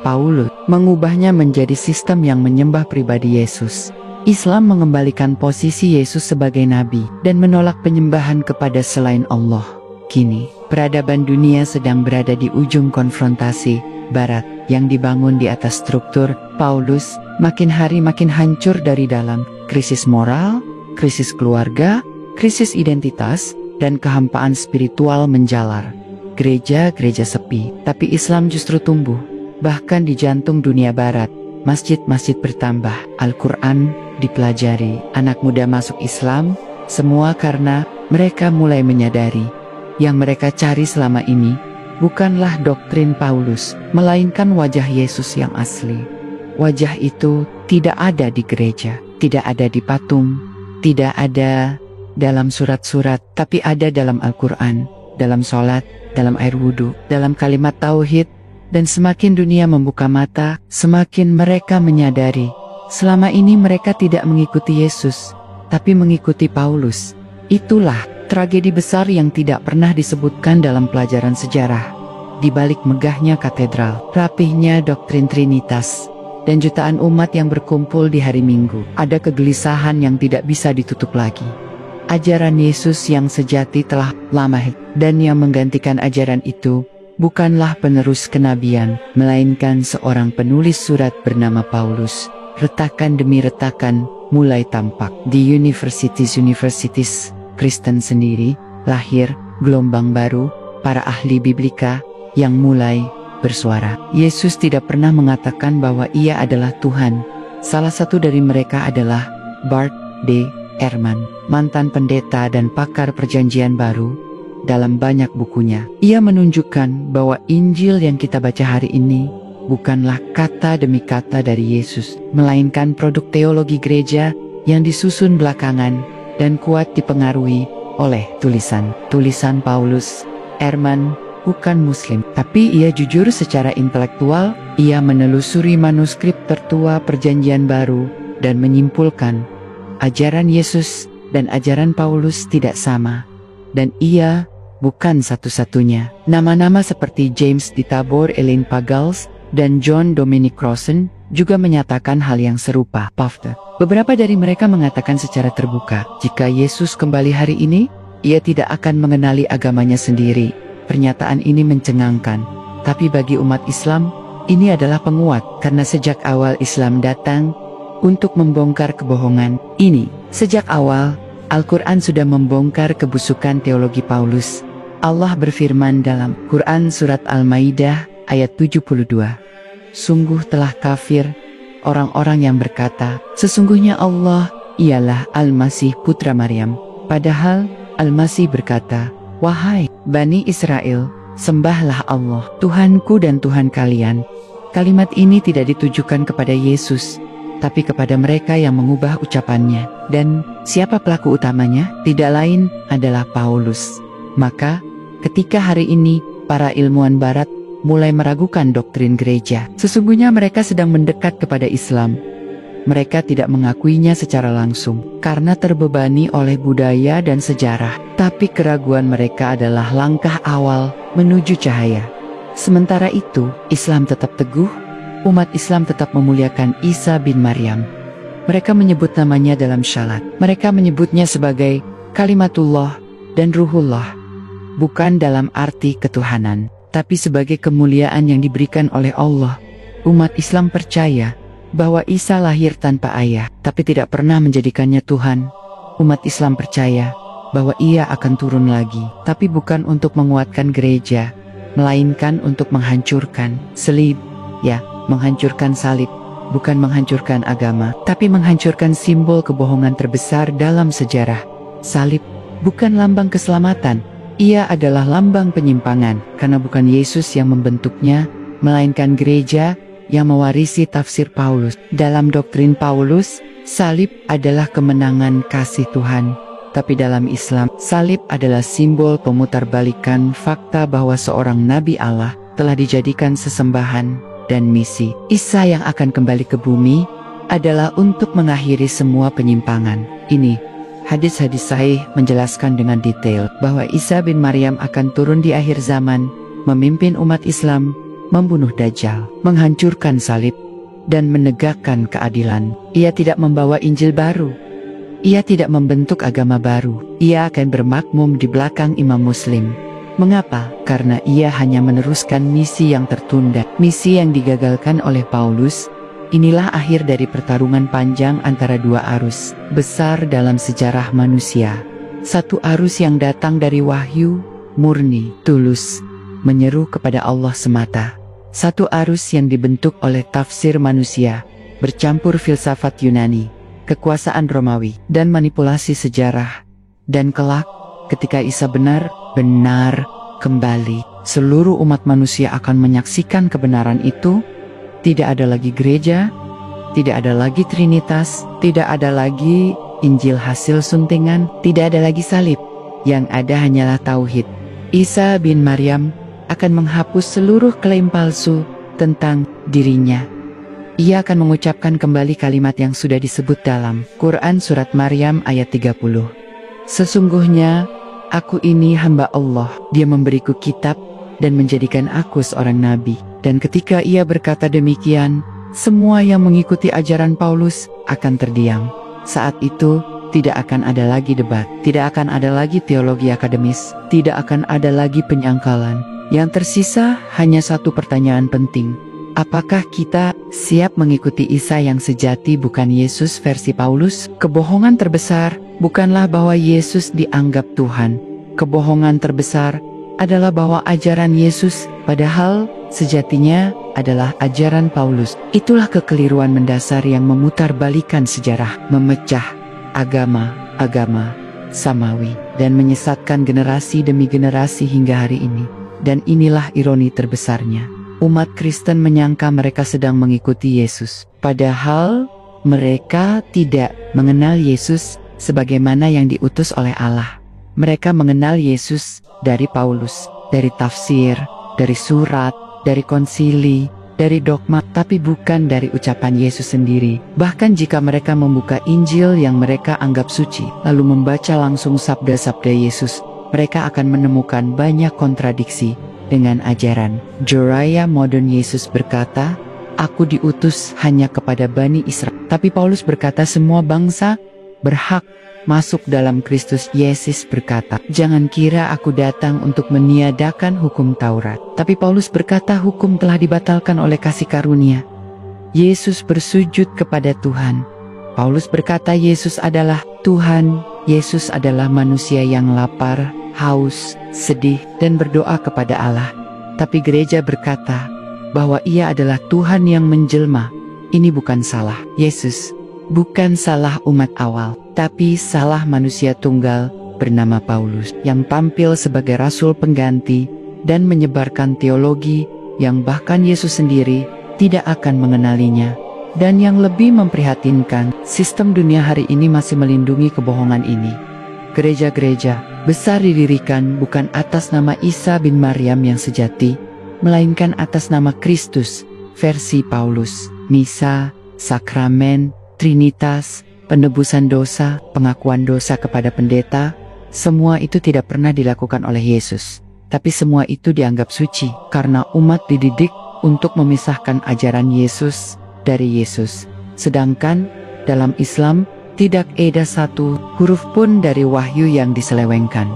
Paulus mengubahnya menjadi sistem yang menyembah pribadi Yesus. Islam mengembalikan posisi Yesus sebagai nabi dan menolak penyembahan kepada selain Allah. Kini, peradaban dunia sedang berada di ujung konfrontasi Barat yang dibangun di atas struktur Paulus makin hari makin hancur dari dalam. Krisis moral, krisis keluarga, krisis identitas, dan kehampaan spiritual menjalar. Gereja-gereja sepi, tapi Islam justru tumbuh. Bahkan di jantung dunia barat, masjid-masjid bertambah, Al-Quran dipelajari, anak muda masuk Islam, semua karena mereka mulai menyadari yang mereka cari selama ini bukanlah doktrin Paulus, melainkan wajah Yesus yang asli. Wajah itu tidak ada di gereja, tidak ada di patung, tidak ada dalam surat-surat, tapi ada dalam Al-Quran, dalam sholat, dalam air wudhu, dalam kalimat tauhid. Dan semakin dunia membuka mata, semakin mereka menyadari selama ini mereka tidak mengikuti Yesus, tapi mengikuti Paulus. Itulah tragedi besar yang tidak pernah disebutkan dalam pelajaran sejarah. Di balik megahnya katedral, rapihnya doktrin Trinitas, dan jutaan umat yang berkumpul di hari Minggu, ada kegelisahan yang tidak bisa ditutup lagi. Ajaran Yesus yang sejati telah lama dan yang menggantikan ajaran itu bukanlah penerus kenabian, melainkan seorang penulis surat bernama Paulus. Retakan demi retakan mulai tampak. Di universities Kristen sendiri, lahir gelombang baru, para ahli biblika yang mulai bersuara. Yesus tidak pernah mengatakan bahwa ia adalah Tuhan. Salah satu dari mereka adalah Bart D. Ehrman, mantan pendeta dan pakar perjanjian baru. Dalam banyak bukunya, ia menunjukkan bahwa Injil yang kita baca hari ini bukanlah kata demi kata dari Yesus, melainkan produk teologi gereja yang disusun belakangan dan kuat dipengaruhi oleh tulisan Paulus. Ehrman bukan Muslim, tapi ia jujur secara intelektual. Ia menelusuri manuskrip tertua Perjanjian Baru dan menyimpulkan ajaran Yesus dan ajaran Paulus tidak sama, dan ia bukan satu-satunya. Nama-nama seperti James D. Tabor, Elaine Pagels, dan John Dominic Crossan juga menyatakan hal yang serupa. Beberapa dari mereka mengatakan secara terbuka, jika Yesus kembali hari ini, ia tidak akan mengenali agamanya sendiri. Pernyataan ini mencengangkan, tapi bagi umat Islam, ini adalah penguat, karena sejak awal Islam datang untuk membongkar kebohongan ini. Sejak awal, Al-Quran sudah membongkar kebusukan teologi Paulus. Allah berfirman dalam Quran Surat Al-Maidah ayat 72. Sungguh telah kafir orang-orang yang berkata, sesungguhnya Allah ialah Al-Masih putra Maryam. Padahal Al-Masih berkata, wahai Bani Israel, sembahlah Allah, Tuhanku dan Tuhan kalian. Kalimat ini tidak ditujukan kepada Yesus, tapi kepada mereka yang mengubah ucapannya. Dan siapa pelaku utamanya? Tidak lain adalah Paulus. Maka, ketika hari ini para ilmuwan barat mulai meragukan doktrin gereja, sesungguhnya mereka sedang mendekat kepada Islam. Mereka tidak mengakuinya secara langsung, karena terbebani oleh budaya dan sejarah. Tapi keraguan mereka adalah langkah awal menuju cahaya. Sementara itu, Islam tetap teguh, umat Islam tetap memuliakan Isa bin Maryam. Mereka menyebut namanya dalam syalat. Mereka menyebutnya sebagai Kalimatullah dan Ruhullah. Bukan dalam arti ketuhanan, tapi sebagai kemuliaan yang diberikan oleh Allah. Umat Islam percaya bahwa Isa lahir tanpa ayah, tapi tidak pernah menjadikannya Tuhan. Umat Islam percaya bahwa ia akan turun lagi, tapi bukan untuk menguatkan gereja, melainkan untuk menghancurkan salib. Ya, menghancurkan salib, bukan menghancurkan agama, tapi menghancurkan simbol kebohongan terbesar dalam sejarah. Salib bukan lambang keselamatan, ia adalah lambang penyimpangan, karena bukan Yesus yang membentuknya, melainkan gereja yang mewarisi tafsir Paulus. Dalam doktrin Paulus, salib adalah kemenangan kasih Tuhan. Tapi dalam Islam, salib adalah simbol pemutarbalikan fakta bahwa seorang nabi Allah telah dijadikan sesembahan dan misi Isa yang akan kembali ke bumi adalah untuk mengakhiri semua penyimpangan. Ini hadis-hadis sahih menjelaskan dengan detail bahwa Isa bin Maryam akan turun di akhir zaman, memimpin umat Islam, membunuh Dajjal, menghancurkan salib, dan menegakkan keadilan. Ia tidak membawa Injil baru. Ia tidak membentuk agama baru. Ia akan bermakmum di belakang imam muslim. Mengapa? Karena ia hanya meneruskan misi yang tertunda, misi yang digagalkan oleh Paulus. Inilah akhir dari pertarungan panjang antara dua arus besar dalam sejarah manusia. Satu arus yang datang dari wahyu, murni, tulus, menyeru kepada Allah semata. Satu arus yang dibentuk oleh tafsir manusia, bercampur filsafat Yunani, kekuasaan Romawi, dan manipulasi sejarah. Dan kelak, ketika Isa benar-benar kembali, seluruh umat manusia akan menyaksikan kebenaran itu. Tidak ada lagi gereja, tidak ada lagi Trinitas, tidak ada lagi Injil hasil suntingan, tidak ada lagi salib. Yang ada hanyalah tauhid. Isa bin Maryam akan menghapus seluruh klaim palsu tentang dirinya. Ia akan mengucapkan kembali kalimat yang sudah disebut dalam Quran Surat Maryam ayat 30. Sesungguhnya, aku ini hamba Allah. Dia memberiku kitab dan menjadikan aku seorang nabi. Dan ketika ia berkata demikian, semua yang mengikuti ajaran Paulus akan terdiam. Saat itu, tidak akan ada lagi debat, tidak akan ada lagi teologi akademis, tidak akan ada lagi penyangkalan. Yang tersisa hanya satu pertanyaan penting. Apakah kita siap mengikuti Isa yang sejati, bukan Yesus versi Paulus? Kebohongan terbesar bukanlah bahwa Yesus dianggap Tuhan. Kebohongan terbesar adalah bahwa ajaran Yesus padahal sejatinya adalah ajaran Paulus. Itulah kekeliruan mendasar yang memutarbalikkan sejarah, memecah agama samawi, dan menyesatkan generasi demi generasi hingga hari ini. Dan inilah ironi terbesarnya. Umat Kristen menyangka mereka sedang mengikuti Yesus, padahal mereka tidak mengenal Yesus sebagaimana yang diutus oleh Allah. Mereka mengenal Yesus dari Paulus, dari tafsir, dari surat, dari konsili, dari dogma, tapi bukan dari ucapan Yesus sendiri. Bahkan jika mereka membuka Injil yang mereka anggap suci, lalu membaca langsung sabda-sabda Yesus, mereka akan menemukan banyak kontradiksi dengan ajaran Joraya modern. Yesus berkata, aku diutus hanya kepada Bani Israel. Tapi Paulus berkata semua bangsa berhak masuk dalam Kristus. Yesus berkata, jangan kira aku datang untuk meniadakan hukum Taurat. Tapi Paulus berkata hukum telah dibatalkan oleh kasih karunia. Yesus bersujud kepada Tuhan. Paulus berkata Yesus adalah Tuhan. Yesus adalah manusia yang lapar, haus, sedih, dan berdoa kepada Allah. Tapi gereja berkata bahwa ia adalah Tuhan yang menjelma. Ini bukan salah Yesus, bukan salah umat awal, tapi salah manusia tunggal bernama Paulus yang tampil sebagai rasul pengganti dan menyebarkan teologi yang bahkan Yesus sendiri tidak akan mengenalinya. Dan yang lebih memprihatinkan, sistem dunia hari ini masih melindungi kebohongan ini. Gereja-gereja besar didirikan bukan atas nama Isa bin Maryam yang sejati, melainkan atas nama Kristus versi Paulus. Misa, sakramen, Trinitas, penebusan dosa, pengakuan dosa kepada pendeta, semua itu tidak pernah dilakukan oleh Yesus. Tapi semua itu dianggap suci karena umat dididik untuk memisahkan ajaran Yesus dari Yesus. Sedangkan dalam Islam tidak ada satu huruf pun dari wahyu yang diselewengkan.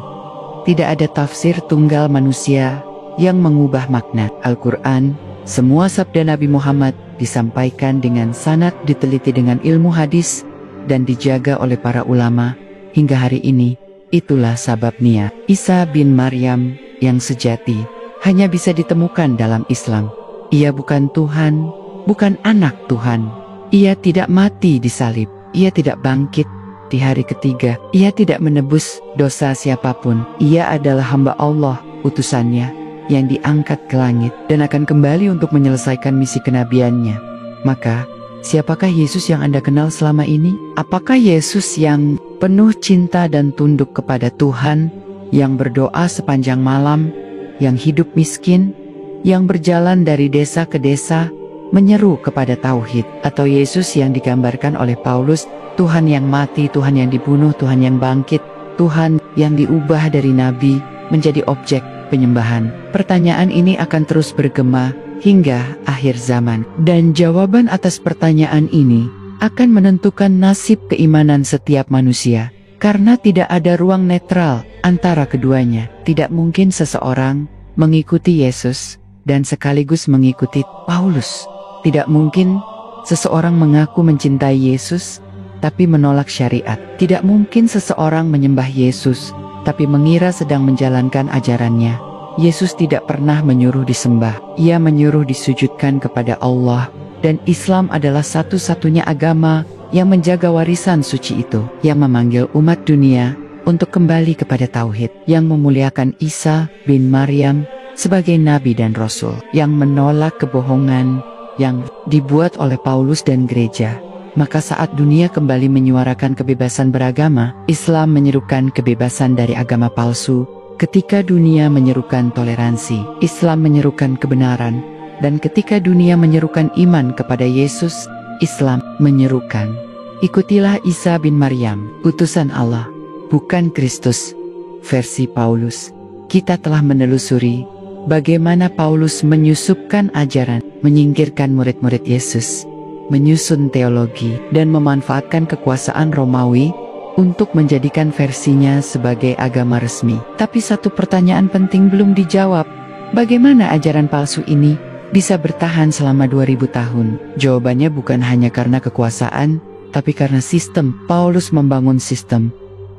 Tidak ada tafsir tunggal manusia yang mengubah makna Al-Quran. Semua sabda Nabi Muhammad disampaikan dengan sanad, diteliti dengan ilmu hadis, dan dijaga oleh para ulama hingga hari ini. Itulah sebabnya Isa bin Maryam yang sejati hanya bisa ditemukan dalam Islam. Ia bukan Tuhan, bukan anak Tuhan. Ia tidak mati di salib. Ia tidak bangkit di hari ketiga. Ia tidak menebus dosa siapapun. Ia adalah hamba Allah, utusannya, yang diangkat ke langit dan akan kembali untuk menyelesaikan misi kenabiannya. Maka, siapakah Yesus yang Anda kenal selama ini? Apakah Yesus yang penuh cinta dan tunduk kepada Tuhan, yang berdoa sepanjang malam, yang hidup miskin, yang berjalan dari desa ke desa, menyeru kepada tauhid. Atau Yesus yang digambarkan oleh Paulus, Tuhan yang mati, Tuhan yang dibunuh, Tuhan yang bangkit, Tuhan yang diubah dari nabi menjadi objek penyembahan. Pertanyaan ini akan terus bergema hingga akhir zaman. Dan jawaban atas pertanyaan ini akan menentukan nasib keimanan setiap manusia. Karena tidak ada ruang netral antara keduanya. Tidak mungkin seseorang mengikuti Yesus dan sekaligus mengikuti Paulus. Tidak mungkin seseorang mengaku mencintai Yesus tapi menolak syariat. Tidak mungkin seseorang menyembah Yesus tapi mengira sedang menjalankan ajarannya. Yesus tidak pernah menyuruh disembah. Ia menyuruh disujudkan kepada Allah. Dan Islam adalah satu-satunya agama yang menjaga warisan suci itu, yang memanggil umat dunia untuk kembali kepada tauhid, yang memuliakan Isa bin Maryam sebagai nabi dan rasul, yang menolak kebohongan yang dibuat oleh Paulus dan gereja. Maka saat dunia kembali menyuarakan kebebasan beragama, Islam menyerukan kebebasan dari agama palsu. Ketika dunia menyerukan toleransi, Islam menyerukan kebenaran. Dan ketika dunia menyerukan iman kepada Yesus, Islam menyerukan, ikutilah Isa bin Maryam, utusan Allah, bukan Kristus. Versi Paulus. Kita telah menelusuri bagaimana Paulus menyusupkan ajaran, menyingkirkan murid-murid Yesus, menyusun teologi, dan memanfaatkan kekuasaan Romawi untuk menjadikan versinya sebagai agama resmi. Tapi satu pertanyaan penting belum dijawab. Bagaimana ajaran palsu ini bisa bertahan selama 2000 tahun? Jawabannya bukan hanya karena kekuasaan, tapi karena sistem. Paulus membangun sistem.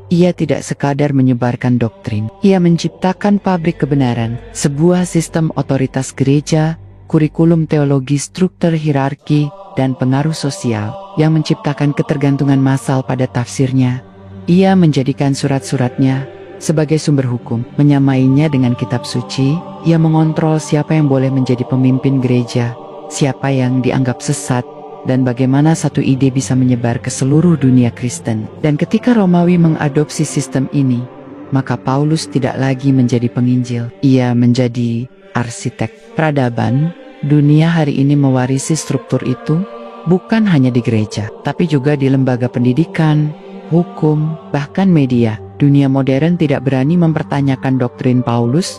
Ia tidak sekadar menyebarkan doktrin. Ia menciptakan pabrik kebenaran, sebuah sistem otoritas gereja, kurikulum teologi, struktur hierarki, dan pengaruh sosial yang menciptakan ketergantungan massal pada tafsirnya. Ia menjadikan surat-suratnya sebagai sumber hukum, menyamainya dengan kitab suci. Ia mengontrol siapa yang boleh menjadi pemimpin gereja, siapa yang dianggap sesat, dan bagaimana satu ide bisa menyebar ke seluruh dunia Kristen. Dan ketika Romawi mengadopsi sistem ini, maka Paulus tidak lagi menjadi penginjil. Ia menjadi arsitek peradaban. Dunia hari ini mewarisi struktur itu, bukan hanya di gereja, tapi juga di lembaga pendidikan, hukum, bahkan media. Dunia modern tidak berani mempertanyakan doktrin Paulus,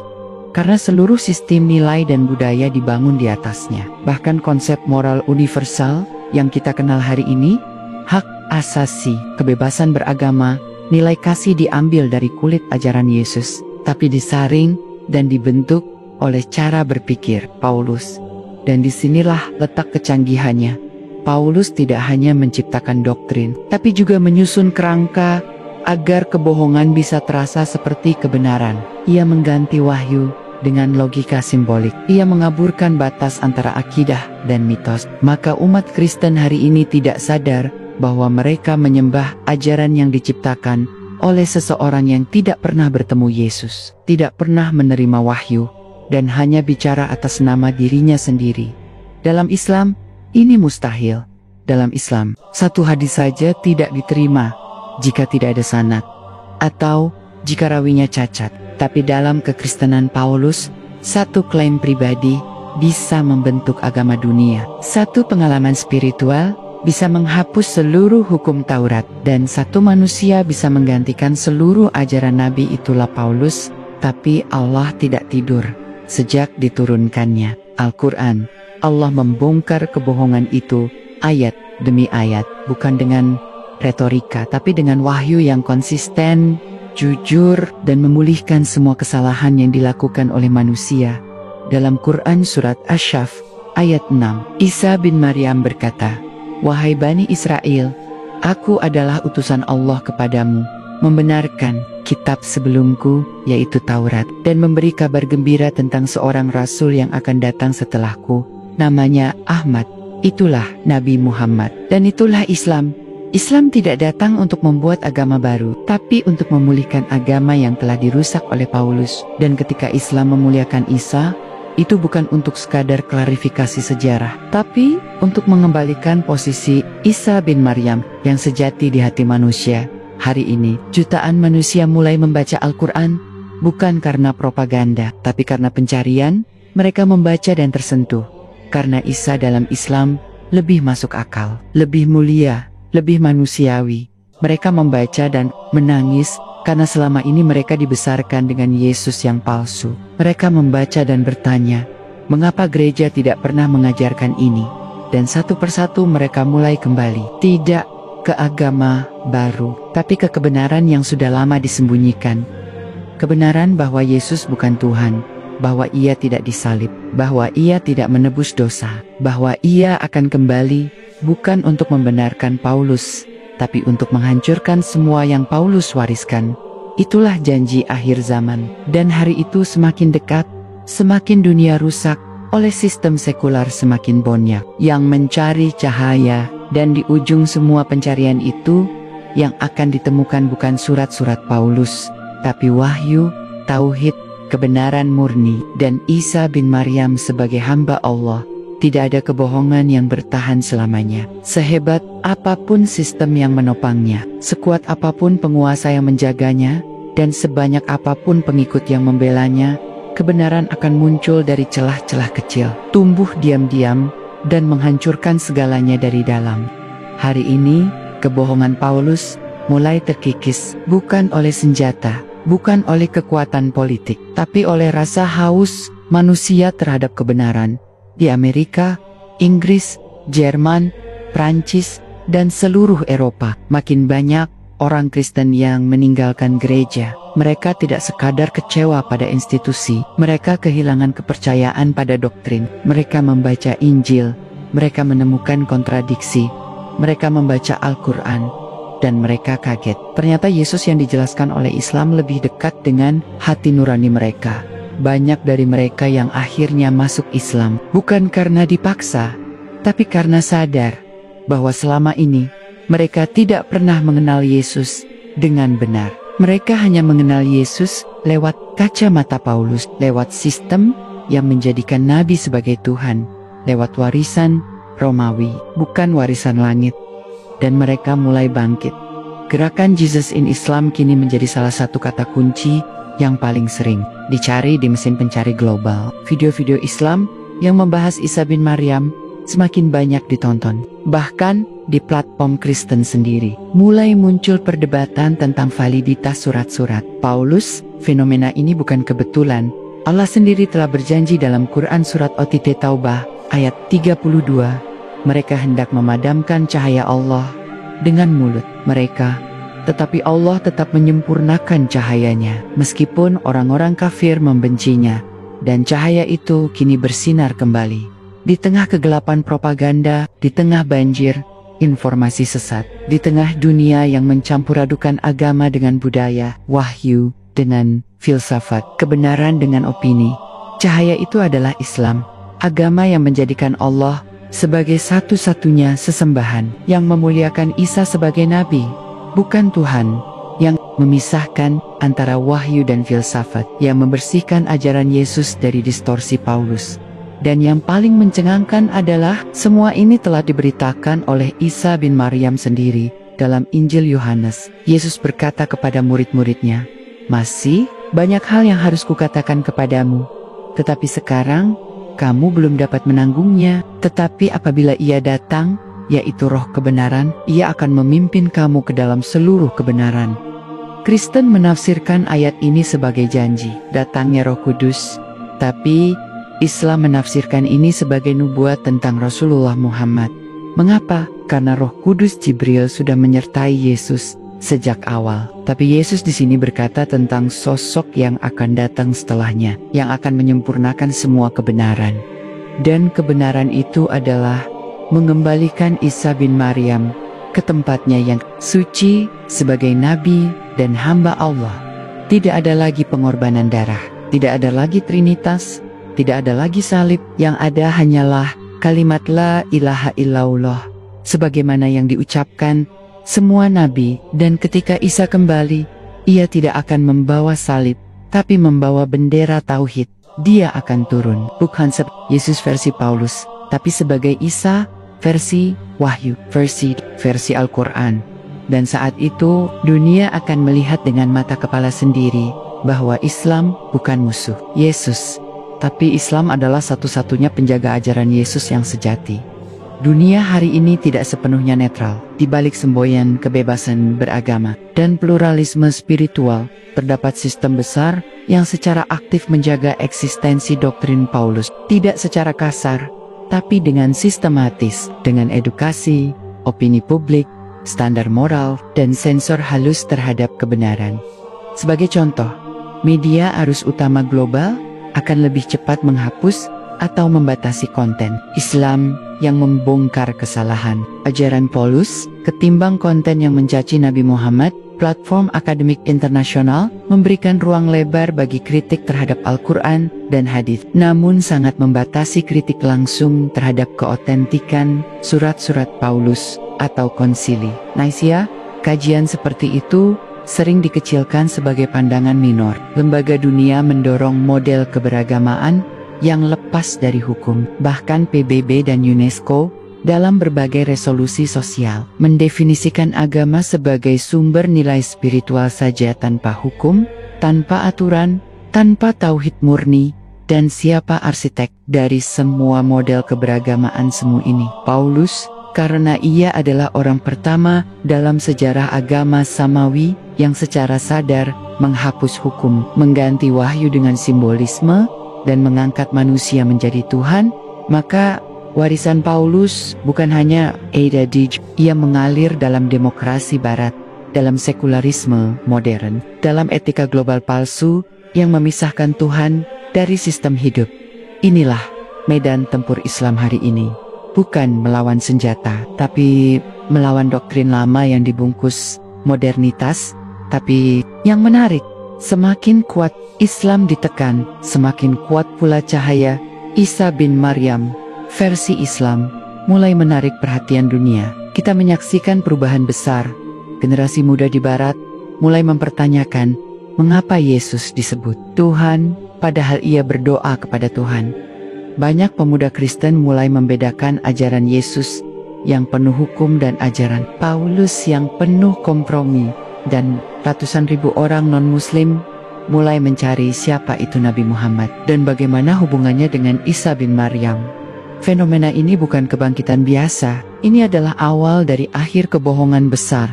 karena seluruh sistem nilai dan budaya dibangun di atasnya. Bahkan konsep moral universal yang kita kenal hari ini, hak asasi, kebebasan beragama, nilai kasih diambil dari kulit ajaran Yesus, tapi disaring dan dibentuk oleh cara berpikir Paulus. Dan disinilah letak kecanggihannya. Paulus tidak hanya menciptakan doktrin, tapi juga menyusun kerangka agar kebohongan bisa terasa seperti kebenaran. Ia mengganti wahyu dengan logika simbolik. Ia mengaburkan batas antara akidah dan mitos. Maka umat Kristen hari ini tidak sadar bahwa mereka menyembah ajaran yang diciptakan oleh seseorang yang tidak pernah bertemu Yesus, tidak pernah menerima wahyu, dan hanya bicara atas nama dirinya sendiri. Dalam Islam, ini mustahil. Dalam Islam, satu hadis saja tidak diterima jika tidak ada sanad, atau jika rawinya cacat. Tapi dalam kekristenan Paulus, satu klaim pribadi bisa membentuk agama dunia. Satu pengalaman spiritual bisa menghapus seluruh hukum Taurat. Dan satu manusia bisa menggantikan seluruh ajaran Nabi. Itulah Paulus. Tapi Allah tidak tidur sejak diturunkannya Al-Quran. Allah membongkar kebohongan itu ayat demi ayat, bukan dengan retorika, tapi dengan wahyu yang konsisten, jujur, dan memulihkan semua kesalahan yang dilakukan oleh manusia. Dalam Quran surat Asy-Syaff ayat 6, Isa bin Maryam berkata, "Wahai Bani Israel, aku adalah utusan Allah kepadamu, membenarkan kitab sebelumku, yaitu Taurat, dan memberi kabar gembira tentang seorang rasul yang akan datang setelahku, namanya Ahmad. Itulah Nabi Muhammad." Dan itulah Islam. Islam tidak datang untuk membuat agama baru, tapi untuk memulihkan agama yang telah dirusak oleh Paulus. Dan ketika Islam memuliakan Isa, itu bukan untuk sekadar klarifikasi sejarah, tapi untuk mengembalikan posisi Isa bin Maryam yang sejati di hati manusia. Hari ini, jutaan manusia mulai membaca Al-Quran, bukan karena propaganda, tapi karena pencarian. Mereka membaca dan tersentuh. Karena Isa dalam Islam lebih masuk akal, lebih mulia, lebih manusiawi. Mereka membaca dan menangis karena selama ini mereka dibesarkan dengan Yesus yang palsu. Mereka membaca dan bertanya, mengapa gereja tidak pernah mengajarkan ini? Dan satu persatu mereka mulai kembali, tidak ke agama baru, tapi ke kebenaran yang sudah lama disembunyikan. Kebenaran bahwa Yesus bukan Tuhan, bahwa Ia tidak disalib, bahwa Ia tidak menebus dosa, bahwa Ia akan kembali, bukan untuk membenarkan Paulus, tapi untuk menghancurkan semua yang Paulus wariskan. Itulah janji akhir zaman, dan hari itu semakin dekat. Semakin dunia rusak oleh sistem sekular semakin banyak yang mencari cahaya, dan di ujung semua pencarian itu, yang akan ditemukan bukan surat-surat Paulus, tapi wahyu, tauhid, kebenaran murni, dan Isa bin Maryam sebagai hamba Allah. Tidak ada kebohongan yang bertahan selamanya. Sehebat apapun sistem yang menopangnya, sekuat apapun penguasa yang menjaganya, dan sebanyak apapun pengikut yang membelanya, kebenaran akan muncul dari celah-celah kecil, tumbuh diam-diam, dan menghancurkan segalanya dari dalam. Hari ini, kebohongan Paulus mulai terkikis, bukan oleh senjata, bukan oleh kekuatan politik, tapi oleh rasa haus manusia terhadap kebenaran. Di Amerika, Inggris, Jerman, Prancis, dan seluruh Eropa, makin banyak orang Kristen yang meninggalkan gereja. Mereka tidak sekadar kecewa pada institusi, mereka kehilangan kepercayaan pada doktrin. Mereka membaca Injil, mereka menemukan kontradiksi, mereka membaca Al-Quran, dan mereka kaget. Ternyata Yesus yang dijelaskan oleh Islam lebih dekat dengan hati nurani mereka. Banyak dari mereka yang akhirnya masuk Islam, bukan karena dipaksa, tapi karena sadar bahwa selama ini mereka tidak pernah mengenal Yesus dengan benar. Mereka hanya mengenal Yesus lewat kacamata Paulus, lewat sistem yang menjadikan Nabi sebagai Tuhan, lewat warisan Romawi, bukan warisan langit. Dan mereka mulai bangkit. Gerakan Jesus in Islam kini menjadi salah satu kata kunci yang paling sering dicari di mesin pencari global. Video-video Islam yang membahas Isa bin Maryam semakin banyak ditonton. Bahkan di platform Kristen sendiri, mulai muncul perdebatan tentang validitas surat-surat Paulus. Fenomena ini bukan kebetulan. Allah sendiri telah berjanji dalam Quran surat OTT Taubah ayat 32, mereka hendak memadamkan cahaya Allah dengan mulut mereka, tetapi Allah tetap menyempurnakan cahayanya, meskipun orang-orang kafir membencinya, dan cahaya itu kini bersinar kembali. Di tengah kegelapan propaganda, di tengah banjir informasi sesat, di tengah dunia yang mencampur adukan agama dengan budaya, wahyu dengan filsafat, kebenaran dengan opini, cahaya itu adalah Islam, agama yang menjadikan Allah sebagai satu-satunya sesembahan, yang memuliakan Isa sebagai Nabi, bukan Tuhan, yang memisahkan antara wahyu dan filsafat, yang membersihkan ajaran Yesus dari distorsi Paulus. Dan yang paling mencengangkan adalah semua ini telah diberitakan oleh Isa bin Maryam sendiri dalam Injil Yohanes. Yesus berkata kepada murid-muridnya, "Masih banyak hal yang harus kukatakan kepadamu, tetapi sekarang kamu belum dapat menanggungnya. Tetapi apabila Ia datang, yaitu Roh kebenaran, Ia akan memimpin kamu ke dalam seluruh kebenaran." Kristen menafsirkan ayat ini sebagai janji datangnya Roh Kudus, tapi Islam menafsirkan ini sebagai nubuat tentang Rasulullah Muhammad. Mengapa? Karena Roh Kudus Jibril sudah menyertai Yesus sejak awal. Tapi Yesus di sini berkata tentang sosok yang akan datang setelahnya, yang akan menyempurnakan semua kebenaran. Dan kebenaran itu adalah mengembalikan Isa bin Maryam ke tempatnya yang suci sebagai nabi dan hamba Allah. Tidak ada lagi pengorbanan darah, tidak ada lagi Trinitas, tidak ada lagi salib, yang ada hanyalah kalimat la ilaha illallah, sebagaimana yang diucapkan semua nabi. Dan ketika Isa kembali, Ia tidak akan membawa salib, tapi membawa bendera tauhid. Dia akan turun, bukan sebagai Yesus versi Paulus, tapi sebagai Isa versi wahyu, versi Al-Quran. Dan saat itu, dunia akan melihat dengan mata kepala sendiri bahwa Islam bukan musuh Yesus, tapi Islam adalah satu-satunya penjaga ajaran Yesus yang sejati. Dunia hari ini tidak sepenuhnya netral. Di balik semboyan kebebasan beragama dan pluralisme spiritual, terdapat sistem besar yang secara aktif menjaga eksistensi doktrin Paulus, tidak secara kasar, tapi dengan sistematis, dengan edukasi, opini publik, standar moral, dan sensor halus terhadap kebenaran. Sebagai contoh, media arus utama global akan lebih cepat menghapus atau membatasi konten Islam yang membongkar kesalahan ajaran Paulus ketimbang konten yang mencaci Nabi Muhammad. Platform akademik internasional memberikan ruang lebar bagi kritik terhadap Al-Quran dan hadis, namun sangat membatasi kritik langsung terhadap keotentikan surat-surat Paulus atau konsili Nicaea. Kajian seperti itu sering dikecilkan sebagai pandangan minor. Lembaga dunia mendorong model keberagamaan yang lepas dari hukum. Bahkan PBB dan UNESCO dalam berbagai resolusi sosial mendefinisikan agama sebagai sumber nilai spiritual saja, tanpa hukum, tanpa aturan, tanpa tauhid murni. Dan siapa arsitek dari semua model keberagamaan semu ini? Paulus, karena ia adalah orang pertama dalam sejarah agama samawi yang secara sadar menghapus hukum, mengganti wahyu dengan simbolisme, dan mengangkat manusia menjadi Tuhan. Maka warisan Paulus bukan hanya Eidadij, ia mengalir dalam demokrasi barat, dalam sekularisme modern, dalam etika global palsu yang memisahkan Tuhan dari sistem hidup. Inilah medan tempur Islam hari ini. Bukan melawan senjata, tapi melawan doktrin lama yang dibungkus modernitas. Tapi yang menarik, semakin kuat Islam ditekan, semakin kuat pula cahaya Isa bin Maryam versi Islam mulai menarik perhatian dunia. Kita menyaksikan perubahan besar. Generasi muda di barat mulai mempertanyakan mengapa Yesus disebut Tuhan padahal ia berdoa kepada Tuhan. Banyak pemuda Kristen mulai membedakan ajaran Yesus yang penuh hukum dan ajaran Paulus yang penuh kompromi. Dan ratusan ribu orang non-muslim mulai mencari siapa itu Nabi Muhammad dan bagaimana hubungannya dengan Isa bin Maryam. Fenomena ini bukan kebangkitan biasa. Ini adalah awal dari akhir kebohongan besar.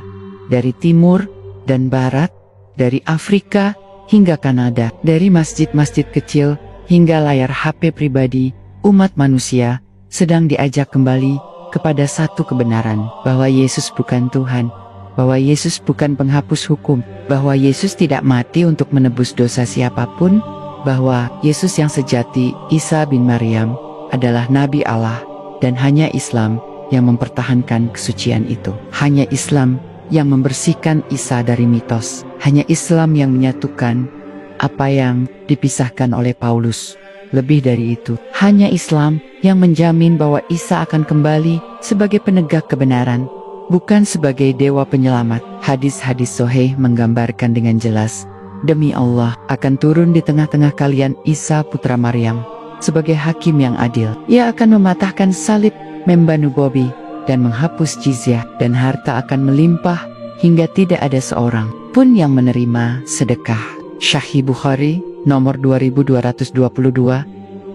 Dari timur dan barat, dari Afrika hingga Kanada, dari masjid-masjid kecil hingga layar HP pribadi, umat manusia sedang diajak kembali kepada satu kebenaran, bahwa Yesus bukan Tuhan, bahwa Yesus bukan penghapus hukum, bahwa Yesus tidak mati untuk menebus dosa siapapun, bahwa Yesus yang sejati, Isa bin Maryam, adalah Nabi Allah, dan hanya Islam yang mempertahankan kesucian itu. Hanya Islam yang membersihkan Isa dari mitos. Hanya Islam yang menyatukan apa yang dipisahkan oleh Paulus. Lebih dari itu, hanya Islam yang menjamin bahwa Isa akan kembali sebagai penegak kebenaran, bukan sebagai dewa penyelamat. Hadis-hadis sahih menggambarkan dengan jelas, demi Allah akan turun di tengah-tengah kalian Isa putra Maryam sebagai hakim yang adil. Ia akan mematahkan salib Membanu Bobi dan menghapus jizyah, dan harta akan melimpah hingga tidak ada seorang pun yang menerima sedekah. Sahih Bukhari nomor 2222.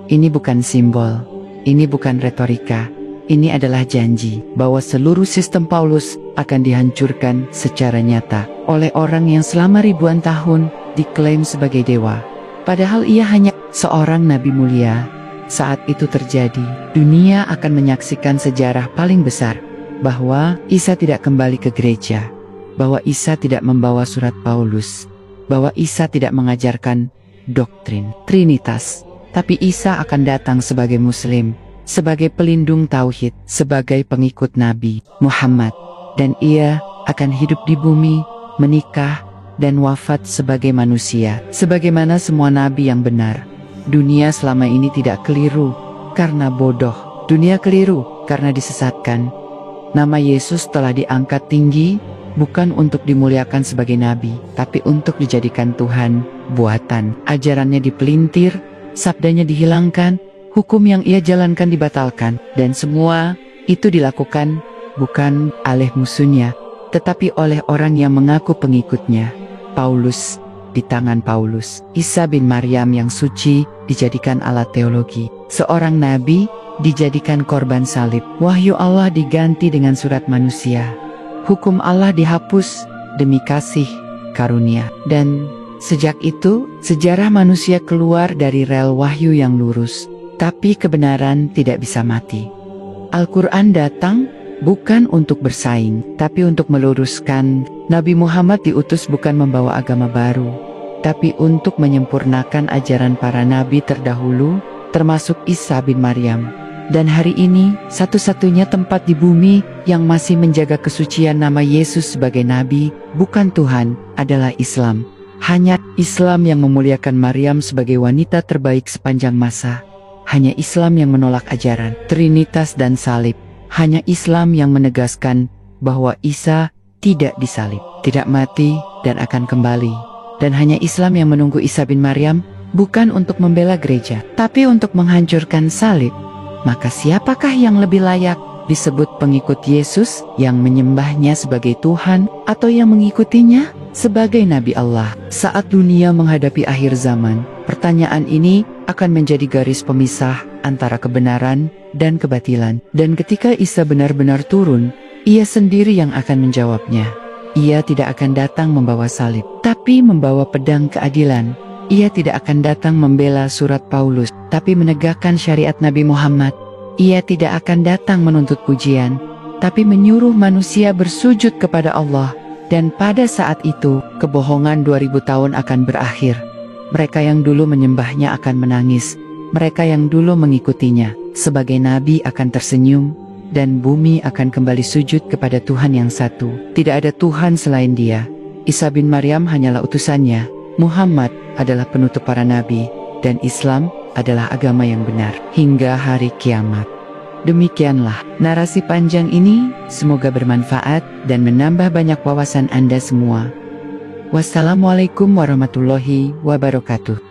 Ini bukan simbol, ini bukan retorika, ini adalah janji bahwa seluruh sistem Paulus akan dihancurkan secara nyata oleh orang yang selama ribuan tahun diklaim sebagai dewa, padahal ia hanya seorang nabi mulia. Saat itu terjadi, dunia akan menyaksikan sejarah paling besar, bahwa Isa tidak kembali ke gereja, bahwa Isa tidak membawa surat Paulus, bahwa Isa tidak mengajarkan doktrin Trinitas, tapi Isa akan datang sebagai Muslim, sebagai pelindung tauhid, sebagai pengikut Nabi Muhammad, dan ia akan hidup di bumi, menikah, dan wafat sebagai manusia, sebagaimana semua nabi yang benar. Dunia selama ini tidak keliru karena bodoh. Dunia keliru karena disesatkan. Nama Yesus telah diangkat tinggi, bukan untuk dimuliakan sebagai nabi, tapi untuk dijadikan Tuhan buatan. Ajarannya dipelintir, sabdanya dihilangkan, hukum yang ia jalankan dibatalkan, dan semua itu dilakukan bukan oleh musuhnya, tetapi oleh orang yang mengaku pengikutnya, Paulus. Di tangan Paulus, Isa bin Maryam yang suci dijadikan alat teologi. Seorang nabi dijadikan korban salib. Wahyu Allah diganti dengan surat manusia. Hukum Allah dihapus demi kasih karunia. Dan sejak itu, sejarah manusia keluar dari rel wahyu yang lurus. Tapi kebenaran tidak bisa mati. Al-Quran datang bukan untuk bersaing, tapi untuk meluruskan. Nabi Muhammad diutus bukan membawa agama baru, tapi untuk menyempurnakan ajaran para nabi terdahulu, termasuk Isa bin Maryam. Dan hari ini, satu-satunya tempat di bumi yang masih menjaga kesucian nama Yesus sebagai nabi, bukan Tuhan, adalah Islam. Hanya Islam yang memuliakan Maryam sebagai wanita terbaik sepanjang masa. Hanya Islam yang menolak ajaran Trinitas dan salib. Hanya Islam yang menegaskan bahwa Isa tidak disalib, tidak mati, dan akan kembali. Dan hanya Islam yang menunggu Isa bin Maryam, bukan untuk membela gereja, tapi untuk menghancurkan salib. Maka siapakah yang lebih layak disebut pengikut Yesus, yang menyembahnya sebagai Tuhan, atau yang mengikutinya sebagai Nabi Allah? Saat dunia menghadapi akhir zaman, pertanyaan ini akan menjadi garis pemisah antara kebenaran dan kebatilan. Dan ketika Isa benar-benar turun, Ia sendiri yang akan menjawabnya. Ia tidak akan datang membawa salib, tapi membawa pedang keadilan. Ia tidak akan datang membela surat Paulus, tapi menegakkan syariat Nabi Muhammad. Ia tidak akan datang menuntut pujian, tapi menyuruh manusia bersujud kepada Allah. Dan pada saat itu, kebohongan 2000 tahun akan berakhir. Mereka yang dulu menyembahnya akan menangis. Mereka yang dulu mengikutinya sebagai nabi akan tersenyum. Dan bumi akan kembali sujud kepada Tuhan yang satu. Tidak ada Tuhan selain Dia. Isa bin Maryam hanyalah utusannya. Muhammad adalah penutup para nabi. Dan Islam adalah agama yang benar hingga hari kiamat. Demikianlah narasi panjang ini, semoga bermanfaat dan menambah banyak wawasan Anda semua. Wassalamualaikum warahmatullahi wabarakatuh.